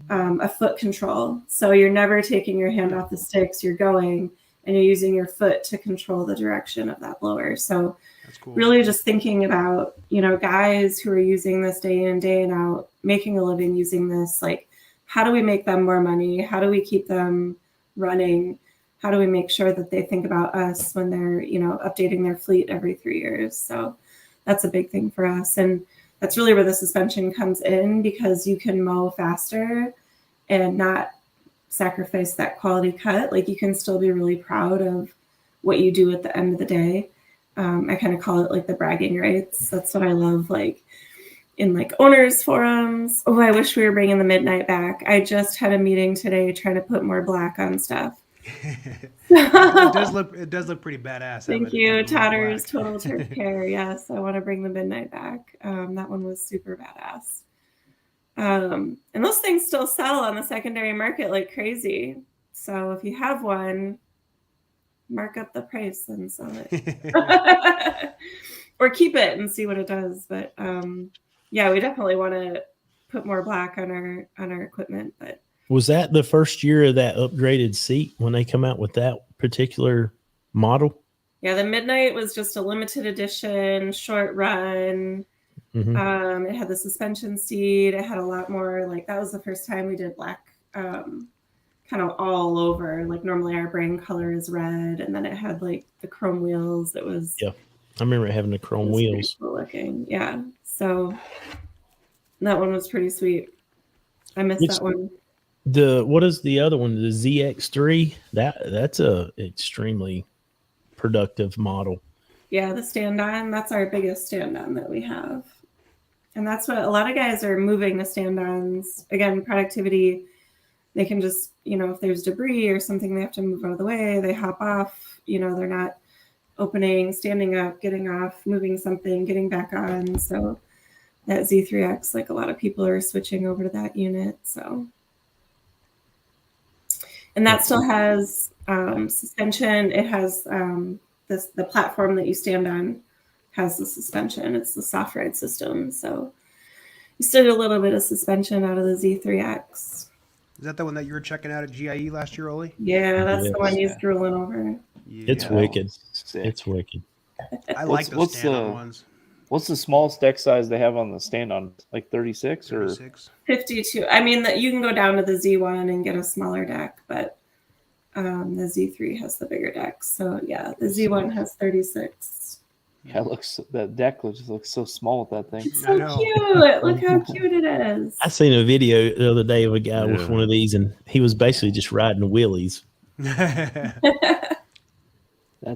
a foot control. So you're never taking your hand off the sticks, you're going and you're using your foot to control the direction of that blower. So That's cool. Really just thinking about, guys who are using this day in and day out, making a living using this, like, how do we make them more money? How do we keep them running? How do we make sure that they think about us when they're, updating their fleet every 3 years? So that's a big thing for us. And that's really where the suspension comes in, because you can mow faster and not sacrifice that quality cut. Like, you can still be really proud of what you do at the end of the day. I kind of call it like the bragging rights. That's what I love, like in like owners forums. Oh, I wish we were bringing the midnight back. I just had a meeting today trying to put more black on stuff. It does look pretty badass. Thank you, Totters Total Turf Care. Yes, I want to bring the midnight back. That one was super badass. And those things still sell on the secondary market like crazy. So if you have one, mark up the price and sell it. Or keep it and see what it does. But yeah, we definitely want to put more black on our equipment. But was that the first year of that upgraded seat when they come out with that particular model? Yeah, the Midnight was just a limited edition, short run. Mm-hmm. It had the suspension seat. It had a lot more, like, that was the first time we did black kind of all over. Like, normally our brand color is red, and then it had like the chrome wheels. It was, yeah, I remember having the chrome wheels. Cool looking. Yeah, so that one was pretty sweet. I missed that one. What is the other one? The ZX3. That's a extremely productive model. Yeah, the stand-on. That's our biggest stand-on that we have, and that's what a lot of guys are moving to stand-ons. Again, productivity. They can just, if there's debris or something they have to move out of the way, they hop off. They're not opening, standing up, getting off, moving something, getting back on. So that Z3X, like, a lot of people are switching over to that unit. So, and that still has suspension. It has the platform that you stand on has the suspension. It's the soft ride system. So you still get a little bit of suspension out of the Z3X. Is that the one that you were checking out at GIE last year, Olee? Yeah, that's the one he's drooling over. Yeah. It's wicked. Sick. It's wicked. I like those stand-on ones. What's the smallest deck size they have on the stand-on? Like 36 or 36? 52. I mean, you can go down to the Z1 and get a smaller deck, but the Z3 has the bigger deck. So yeah, the Z1 has 36. Yeah, that deck looks so small with that thing. It's so cute. Look how cute it is. I seen a video the other day of a guy with one of these, and he was basically just riding wheelies. That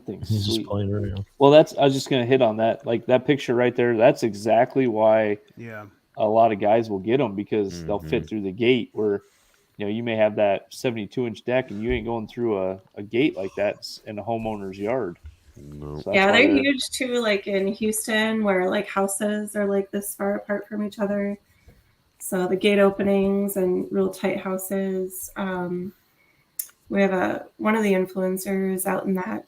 thing's He's sweet. just playing around. Well, I was just gonna hit on that. Like that picture right there. That's exactly why a lot of guys will get them, because they'll fit through the gate. Where you may have that 72-inch deck and you ain't going through a gate like that in a homeowner's yard. No. So that's Yeah, why they're huge too, like in Houston, where like houses are like this far apart from each other. So the gate openings and real tight houses. We have one of the influencers out in that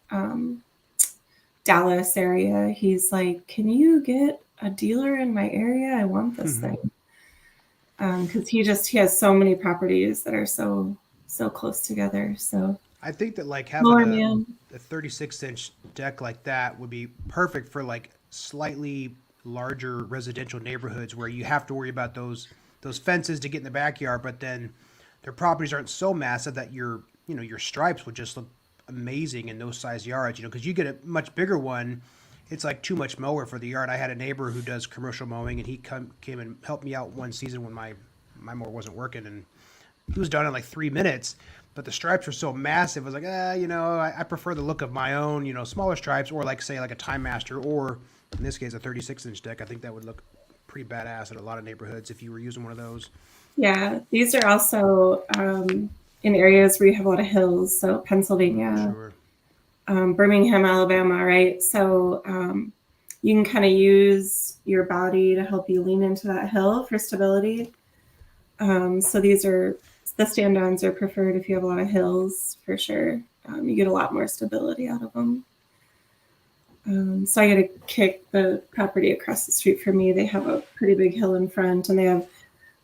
Dallas area. He's like, "Can you get a dealer in my area? I want this thing." Because he has so many properties that are so close together. So I think that like More, having man. a 36-inch deck like that would be perfect for like slightly larger residential neighborhoods where you have to worry about those fences to get in the backyard, but then their properties aren't so massive that your stripes would just look amazing in those size yards, because you get a much bigger one, it's like too much mower for the yard. I had a neighbor who does commercial mowing, and he came and helped me out one season when my mower wasn't working, and he was done in like 3 minutes. But the stripes were so massive, I was like, I prefer the look of my own, smaller stripes, or like say like a Time Master, or in this case a 36-inch deck. I think that would look pretty badass in a lot of neighborhoods if you were using one of those. Yeah, these are also in areas where you have a lot of hills. So Pennsylvania, Sure. Birmingham, Alabama, right? So you can kind of use your body to help you lean into that hill for stability. So the stand-ons are preferred if you have a lot of hills, for sure. You get a lot more stability out of them. So I got to kick the property across the street from me. They have a pretty big hill in front, and they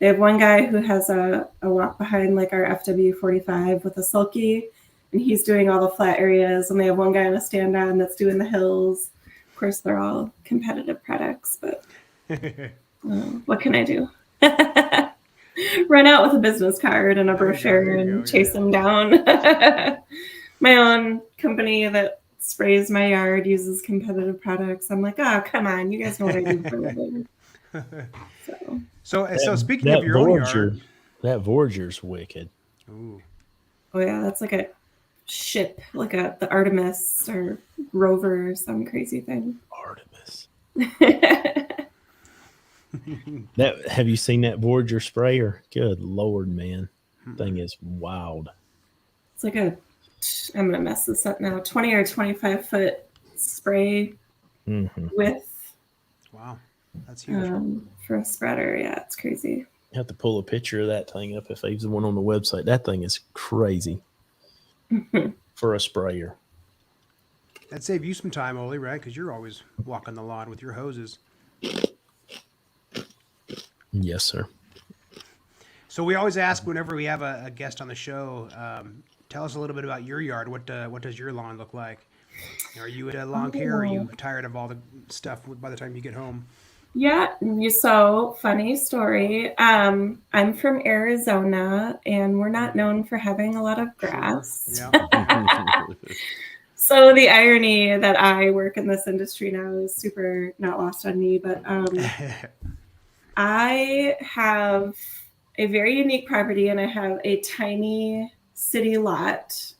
have one guy who has a walk behind like our FW45 with a sulky, and he's doing all the flat areas, and they have one guy in a stand-on that's doing the hills. Of course, they're all competitive products, but what can I do? Run out with a business card and a brochure and chase them down. My own company that sprays my yard uses competitive products. I'm like, oh, come on, you guys know what I do for a living. So speaking of your own yard, that Voyager's wicked. Ooh. Oh yeah, that's like a ship, like the Artemis or rover or some crazy thing. Artemis. Have you seen that Voyager sprayer? Good Lord, man. Thing is wild. It's like I'm going to mess this up now, 20 or 25 foot spray with. Wow, that's huge. For a spreader. Yeah, it's crazy. You have to pull a picture of that thing up if there's one on the website. That thing is crazy for a sprayer. That'd save you some time, Olee, right? Because you're always walking the lawn with your hoses. Yes, sir. So we always ask whenever we have a guest on the show, tell us a little bit about your yard. What does your lawn look like? Are you at lawn care, or are you tired of all the stuff by the time you get home? Yeah, so funny story. I'm from Arizona, and we're not known for having a lot of grass. Sure. Yeah. So the irony that I work in this industry now is super not lost on me, but I have a very unique property, and I have a tiny city lot,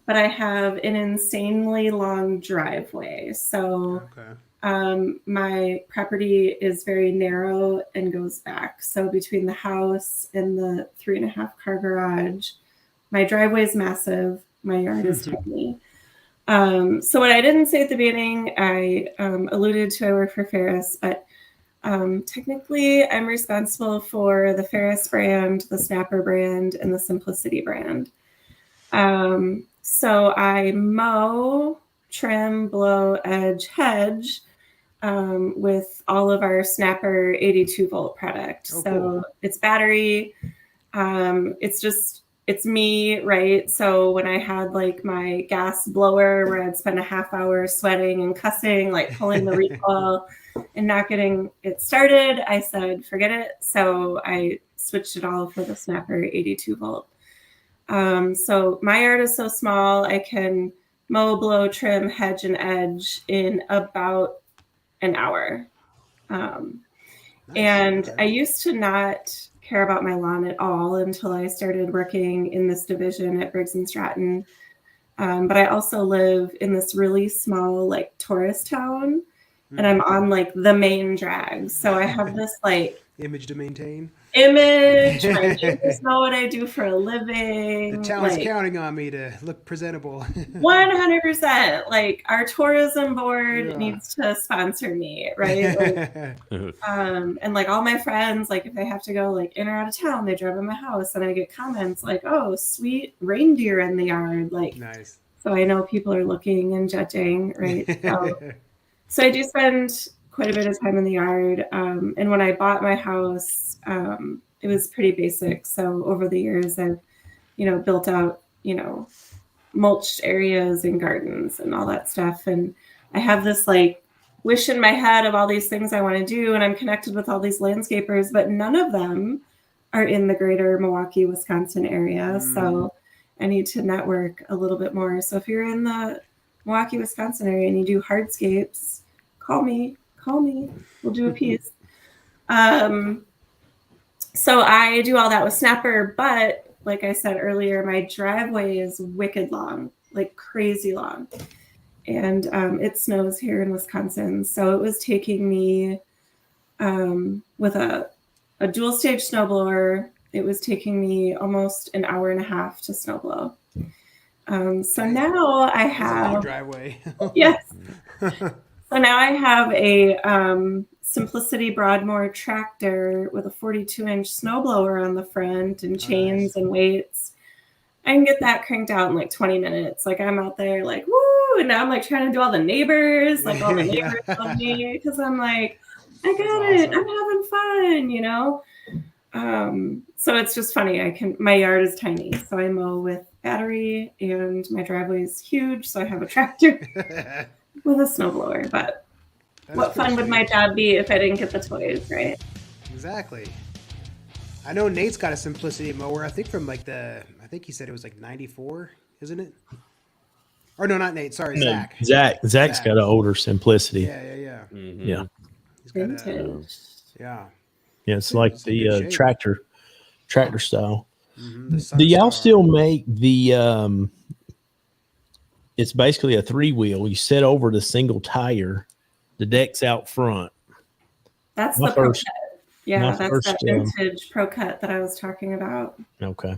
but I have an insanely long driveway. So my property is very narrow and goes back. So between the house and the 3.5 car garage, my driveway is massive. My yard is tiny. So what I didn't say at the beginning, I alluded to I work for Ferris, but technically I'm responsible for the Ferris brand, the Snapper brand, and the Simplicity brand. So I mow, trim, blow, edge, hedge with all of our Snapper 82 volt product. Oh, so cool. It's battery. It's me, right? So when I had like my gas blower where I'd spend a half hour sweating and cussing, like pulling the recoil and not getting it started, I said, forget it. So I switched it all for the Snapper 82 volt. So my yard is so small, I can mow, blow, trim, hedge, and edge in about an hour. And I used to not care about my lawn at all until I started working in this division at Briggs & Stratton. But I also live in this really small, like, tourist town. and I'm on like the main drag. So I have this like Image to maintain. image. My neighbors know what I do for a living. The town's like, counting on me to look presentable. 100%. Like our tourism board Yeah. needs to sponsor me, right? Like, and like all my friends, like if they have to go like in or out of town, they drive by my house, and I get comments like, "Oh, sweet reindeer in the yard." Like, Nice. so I know people are looking and judging, right? So I do spend quite a bit of time in the yard. And when I bought my house, it was pretty basic. So over the years, I've, built out, mulched areas and gardens and all that stuff. And I have this like wish in my head of all these things I want to do. And I'm connected with all these landscapers, but none of them are in the greater Milwaukee, Wisconsin area. So I need to network a little bit more. So if you're in the Milwaukee, Wisconsin area and you do hardscapes, call me, we'll do a piece. So I do all that with Snapper, but like I said earlier, my driveway is wicked long, like crazy long. And it snows here in Wisconsin. So it was taking me with a dual stage snowblower, it was taking me almost an hour and a half to snowblow. So now I It's a long have driveway. yes. So now I have a Simplicity Broadmoor tractor with a 42-inch snowblower on the front and chains and weights. I can get that cranked out in like 20 minutes. Like I'm out there like, woo! And now I'm like trying to do all the neighbors. Like all the neighbors love me because I'm like, I got it. I'm having fun, So it's just funny. My yard is tiny. So I mow with battery and my driveway is huge. So I have a tractor with a snowblower, but what fun would my job be if I didn't get the toys, right? Exactly. I know Nate's got a Simplicity mower. I think from like I think he said it was like 94, isn't it? Or no, not Nate. Sorry, Zach. Zach's got an older Simplicity. Yeah. Mhm. Yeah. He's got Vintage. yeah. Yeah, it's like It's in good the shape. tractor style. Mm-hmm. Do y'all still make the it's basically a 3-wheel. You sit over the single tire, the deck's out front. That's My the Pro first- Cut. Yeah, my that's first, that vintage Pro Cut that I was talking about. Okay.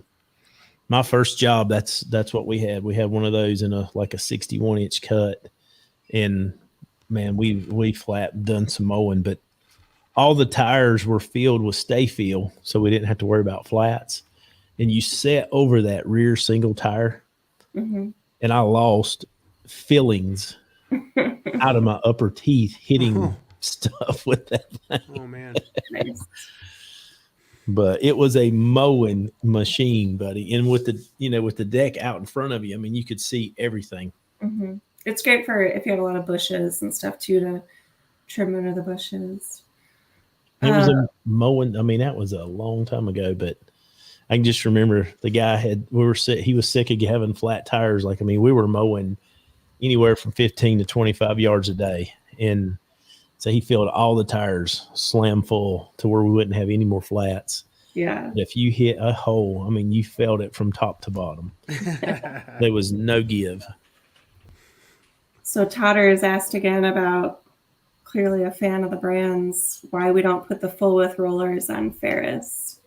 My first job, that's what we had. We had one of those in a 61-inch cut. And man, we flat done some mowing, but all the tires were filled with stay feel, so we didn't have to worry about flats. And you sat over that rear single tire, Mm-hmm. and I lost fillings out of my upper teeth hitting stuff with that thing. Oh man. Nice. But it was a mowing machine, buddy. And with the deck out in front of you, I mean, you could see everything. Mm-hmm. It's great for if you have a lot of bushes and stuff too to trim under the bushes. It was a mowing. I mean, that was a long time ago, but I can just remember the guy he was sick of having flat tires. Like, I mean, we were mowing anywhere from 15 to 25 yards a day. And so he filled all the tires slam full to where we wouldn't have any more flats. Yeah. But if you hit a hole, I mean, you felt it from top to bottom. There was no give. So Totter is asked again about, clearly a fan of the brands, why we don't put the full width rollers on Ferris,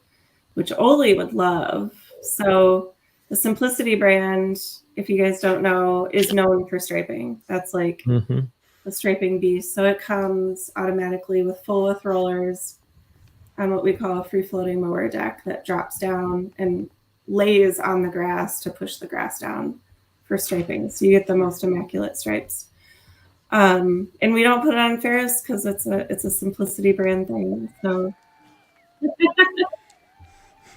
which Olee would love. So the Simplicity brand, if you guys don't know, is known for striping. That's like the striping beast. So it comes automatically with full width rollers on what we call a free floating mower deck that drops down and lays on the grass to push the grass down for striping. So you get the most immaculate stripes. And we don't put it on Ferris because it's a Simplicity brand thing. So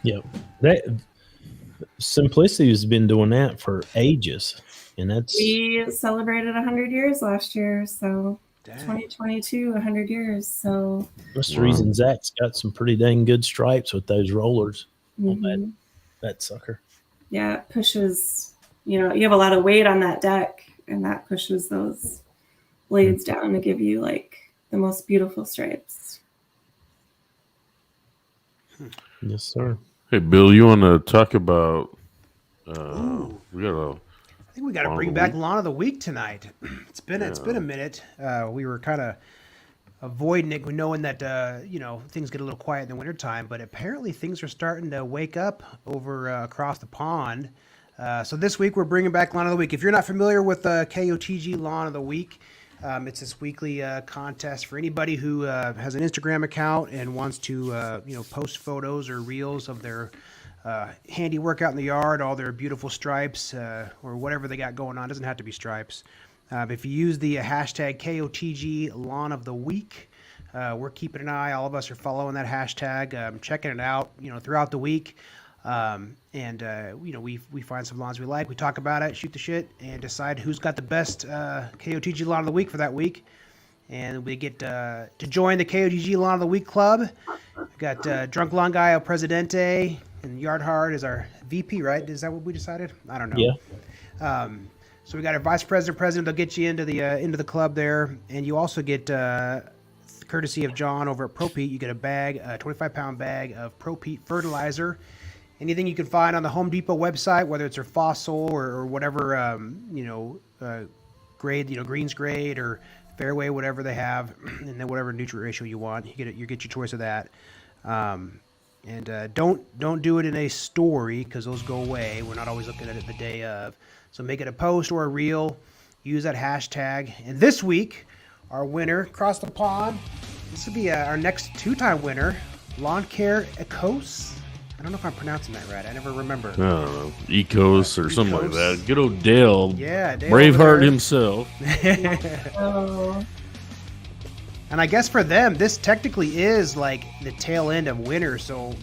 Yep. That Simplicity has been doing that for ages. And that's we celebrated 100 years last year. So Dang. 2022, 100 years. So that's the reason Zach's got some pretty dang good stripes with those rollers on mhm. that sucker. Yeah, it pushes, you have a lot of weight on that deck, and that pushes those blades down to give you like the most beautiful stripes. Yes, sir. Hey, Bill, you want to talk about? Ooh. We got a. I think we got to Lawn of bring the back week? Lawn of the Week tonight. It's been a minute. We were kind of avoiding it, knowing that things get a little quiet in the wintertime, but apparently things are starting to wake up over across the pond. So this week we're bringing back Lawn of the Week. If you're not familiar with KOTG Lawn of the Week, it's this weekly contest for anybody who has an Instagram account and wants to post photos or reels of their handiwork out in the yard, all their beautiful stripes or whatever they got going on. It doesn't have to be stripes. If you use the hashtag KOTG Lawn of the Week, we're keeping an eye. All of us are following that hashtag, checking it out, throughout the week. We find some lawns we like. We talk about it, shoot the shit, and decide who's got the best KOTG Lawn of the Week for that week. And we get to join the KOTG Lawn of the Week club. We got Drunk Lawn Guy El Presidente, and Yard Hard is our VP, right? Is that what we decided? I don't know. Yeah. So we got our vice president. They'll get you into the club there, and you also get, courtesy of John over at ProPete, you get a 25-pound bag of ProPete fertilizer. Anything you can find on the Home Depot website, whether it's their Fossil or whatever grade, Greens grade or Fairway, whatever they have, and then whatever nutrient ratio you want, you get your choice of that. Don't do it in a story because those go away. We're not always looking at it the day of. So make it a post or a reel. Use that hashtag. And this week, our winner across the pond. This will be our next 2-time winner, Lawn Care Ecos. I don't know if I'm pronouncing that right. I never remember. I don't know, Ecos or something like that. Good old Dale. Yeah, Dale Braveheart himself. Oh. And I guess for them, this technically is like the tail end of winter. So,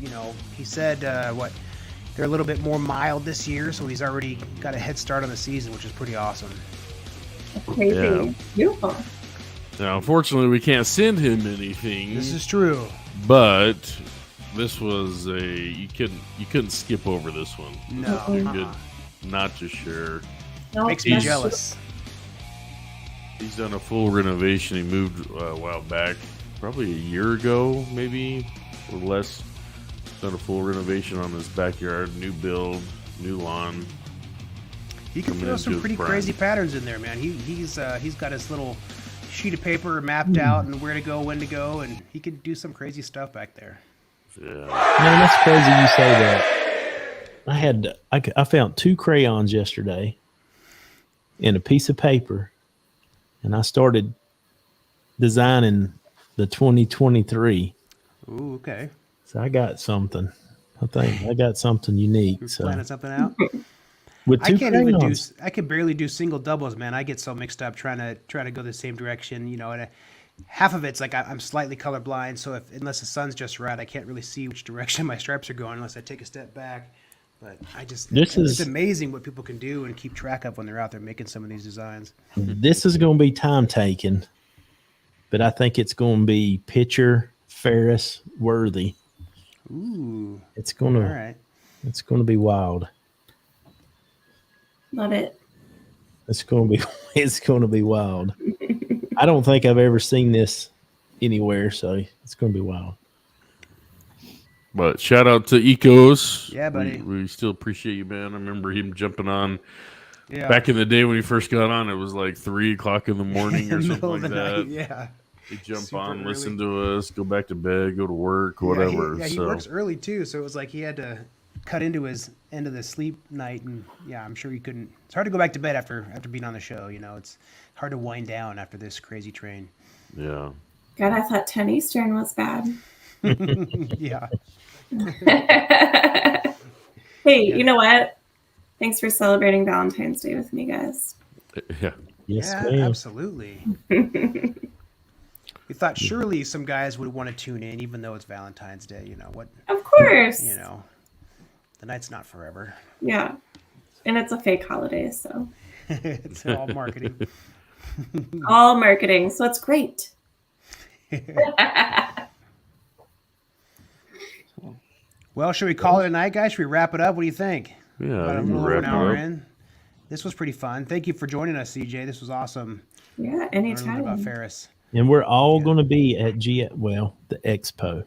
he said, they're a little bit more mild this year. So he's already got a head start on the season, which is pretty awesome. Crazy. Yeah. Beautiful. Now, unfortunately, we can't send him anything. This is true. But this was you couldn't skip over this one. No. You could not to share. No, Makes me that's- jealous. He's done a full renovation. He moved a while back, probably a year ago, maybe or less. Done a full renovation on his backyard, new build, new lawn. He can Coming throw into some his pretty prime. crazy patterns in there, man. He's got his little sheet of paper mapped out and where to go, when to go, and he can do some crazy stuff back there. Yeah, Man, that's crazy you say that. I found 2 crayons yesterday and a piece of paper, and I started designing the 2023. Ooh, okay. So I got something. I think I got something unique. You're So planning something out. with 2 crayons, I can barely do single doubles, man. I get so mixed up trying to go the same direction, and half of it's like I'm slightly colorblind, so unless the sun's just right, I can't really see which direction my stripes are going unless I take a step back. But it's amazing what people can do and keep track of when they're out there making some of these designs. this is going to be time taking, but I think it's going to be pitcher Ferris worthy. Ooh. It's going All to right. It's going to be wild. Love it. It's going to be wild. I don't think I've ever seen this anywhere, so it's going to be wild. but shout out to Ecos. Yeah, buddy. We still appreciate you, man. I remember him jumping on. Yeah. Back in the day when he first got on, it was like 3:00 in the morning or something Middle of like the that. night, yeah. He'd jump Super on, early. listen to us, go back to bed, go to work, whatever. He so works early too, so it was like he had to cut into his end of the sleep night, and yeah, I'm sure he couldn't. It's hard to go back to bed after being on the show. It's hard to wind down after this crazy train. yeah. God, I thought 10 Eastern was bad. Yeah. Hey, you know what? Thanks for celebrating Valentine's Day with me, guys. Yeah. Yes, Yeah, ma'am. absolutely. We thought surely some guys would want to tune in, even though it's Valentine's Day. What? Of course. The night's not forever. Yeah. And it's a fake holiday, so It's all marketing. all marketing. So it's great. Well, should we call it a night, guys? Should we wrap it up? What do you think? Yeah. About a you can little over wrap an it hour up. in. This was pretty fun. Thank you for joining us, CJ. This was awesome. Yeah, Learning about anytime. Ferris. And we're all going to be at the Expo.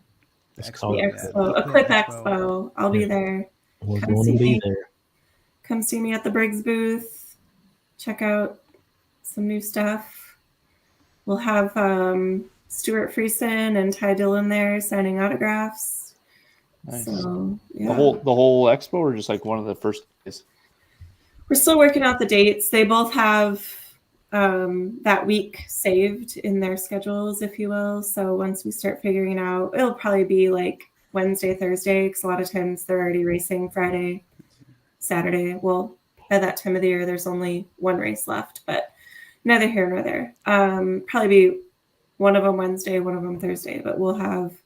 Let's call The it Expo. that. Expo, Equip Expo. I'll be there. We're Come going see to be me. there. Come see me at the Briggs booth. Check out some new stuff. We'll have Stuart Friesen and Ty Dillon there signing autographs. Nice. So yeah. The whole expo, or just like one of the first days? We're still working out the dates. They both have that week saved in their schedules, if you will. So once we start figuring out, it'll probably be like Wednesday, Thursday, because a lot of times they're already racing Friday, Saturday. Well, at that time of the year, there's only one race left, but neither here nor there. Probably be one of them Wednesday, one of them Thursday, but we'll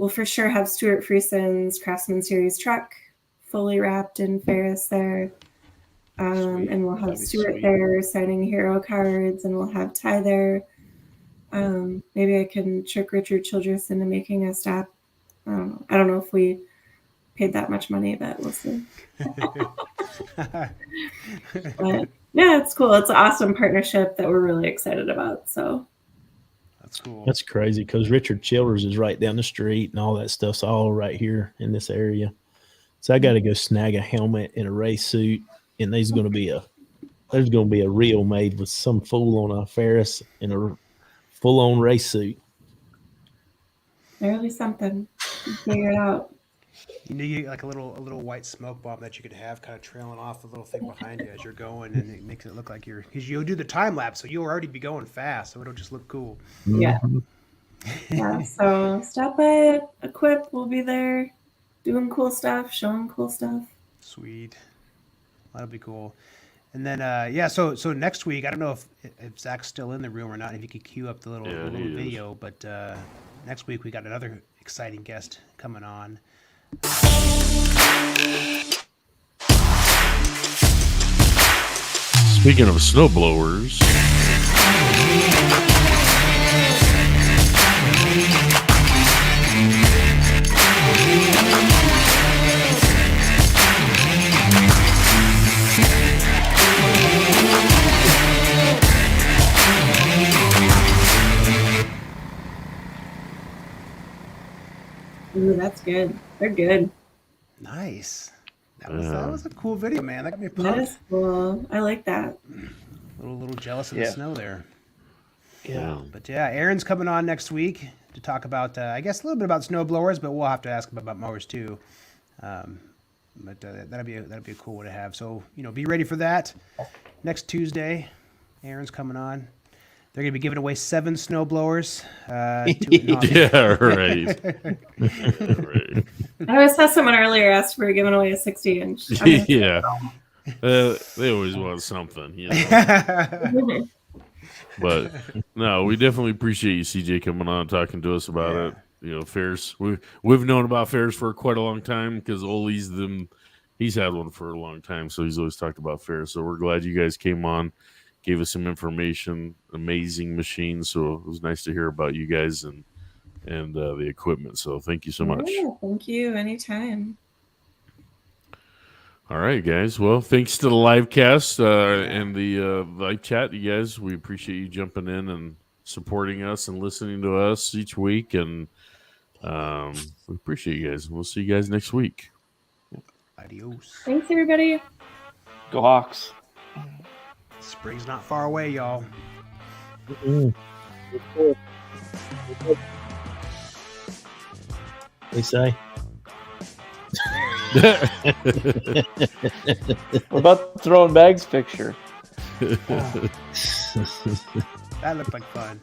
for sure have Stuart Friesen's Craftsman Series truck fully wrapped in Ferris there. And we'll have Stuart there signing hero cards, and we'll have Ty there. Maybe I can trick Richard Childress into making a stop. I don't know if we paid that much money, but we'll see. But yeah, it's cool. It's an awesome partnership that we're really excited about. So That's cool. That's crazy because Richard Childers is right down the street and all that stuff's all right here in this area. So I got to go snag a helmet and a race suit, and there's going to be a reel made with some fool on a Ferris and a full-on race suit. barely something. Figure it out. You need like a little white smoke bomb that you could have kind of trailing off the little thing behind you as you're going, and it makes it look like because you'll do the time lapse, so you'll already be going fast, so it'll just look cool. Yeah. Yeah. So stop by Equip. We'll be there doing cool stuff, showing cool stuff. Sweet. That'll be cool. And then so next week, I don't know if Zach's still in the room or not, if you could cue up the little video, but next week we got another exciting guest coming on. Speaking of snowblowers, Ooh, that's good. They're good. Nice. That was a cool video, man. That got me pumped. That is cool. I like that. A little jealous of the snow there. yeah. But yeah, Aaron's coming on next week to talk about, I guess, a little bit about snowblowers, but we'll have to ask him about mowers too. But that'd be a cool one to have. So be ready for that. Next Tuesday, Aaron's coming on. They're going to be giving away 7 snowblowers. Yeah, right. Right. I saw someone earlier asked for giving away a 60-inch. Yeah. They always want something, But no, we definitely appreciate you, CJ, coming on and talking to us about it. Ferris. We've known about Ferris for quite a long time because Olee's he's had one for a long time, so he's always talked about Ferris. So we're glad you guys came on, gave us some information. Amazing machine. So it was nice to hear about you guys and the equipment. So thank you so much. Yeah, thank you. Anytime. All right, guys. Well, thanks to the live cast and the live chat, you guys. We appreciate you jumping in and supporting us and listening to us each week. And we appreciate you guys. We'll see you guys next week. Adios. Thanks, everybody. Go Hawks. Spring's not far away, y'all. They say. What about throwing bags picture? That looked like fun.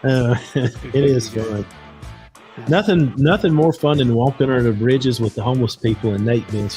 It is fun. Nothing more fun than walking under the bridges with the homeless people and Nate being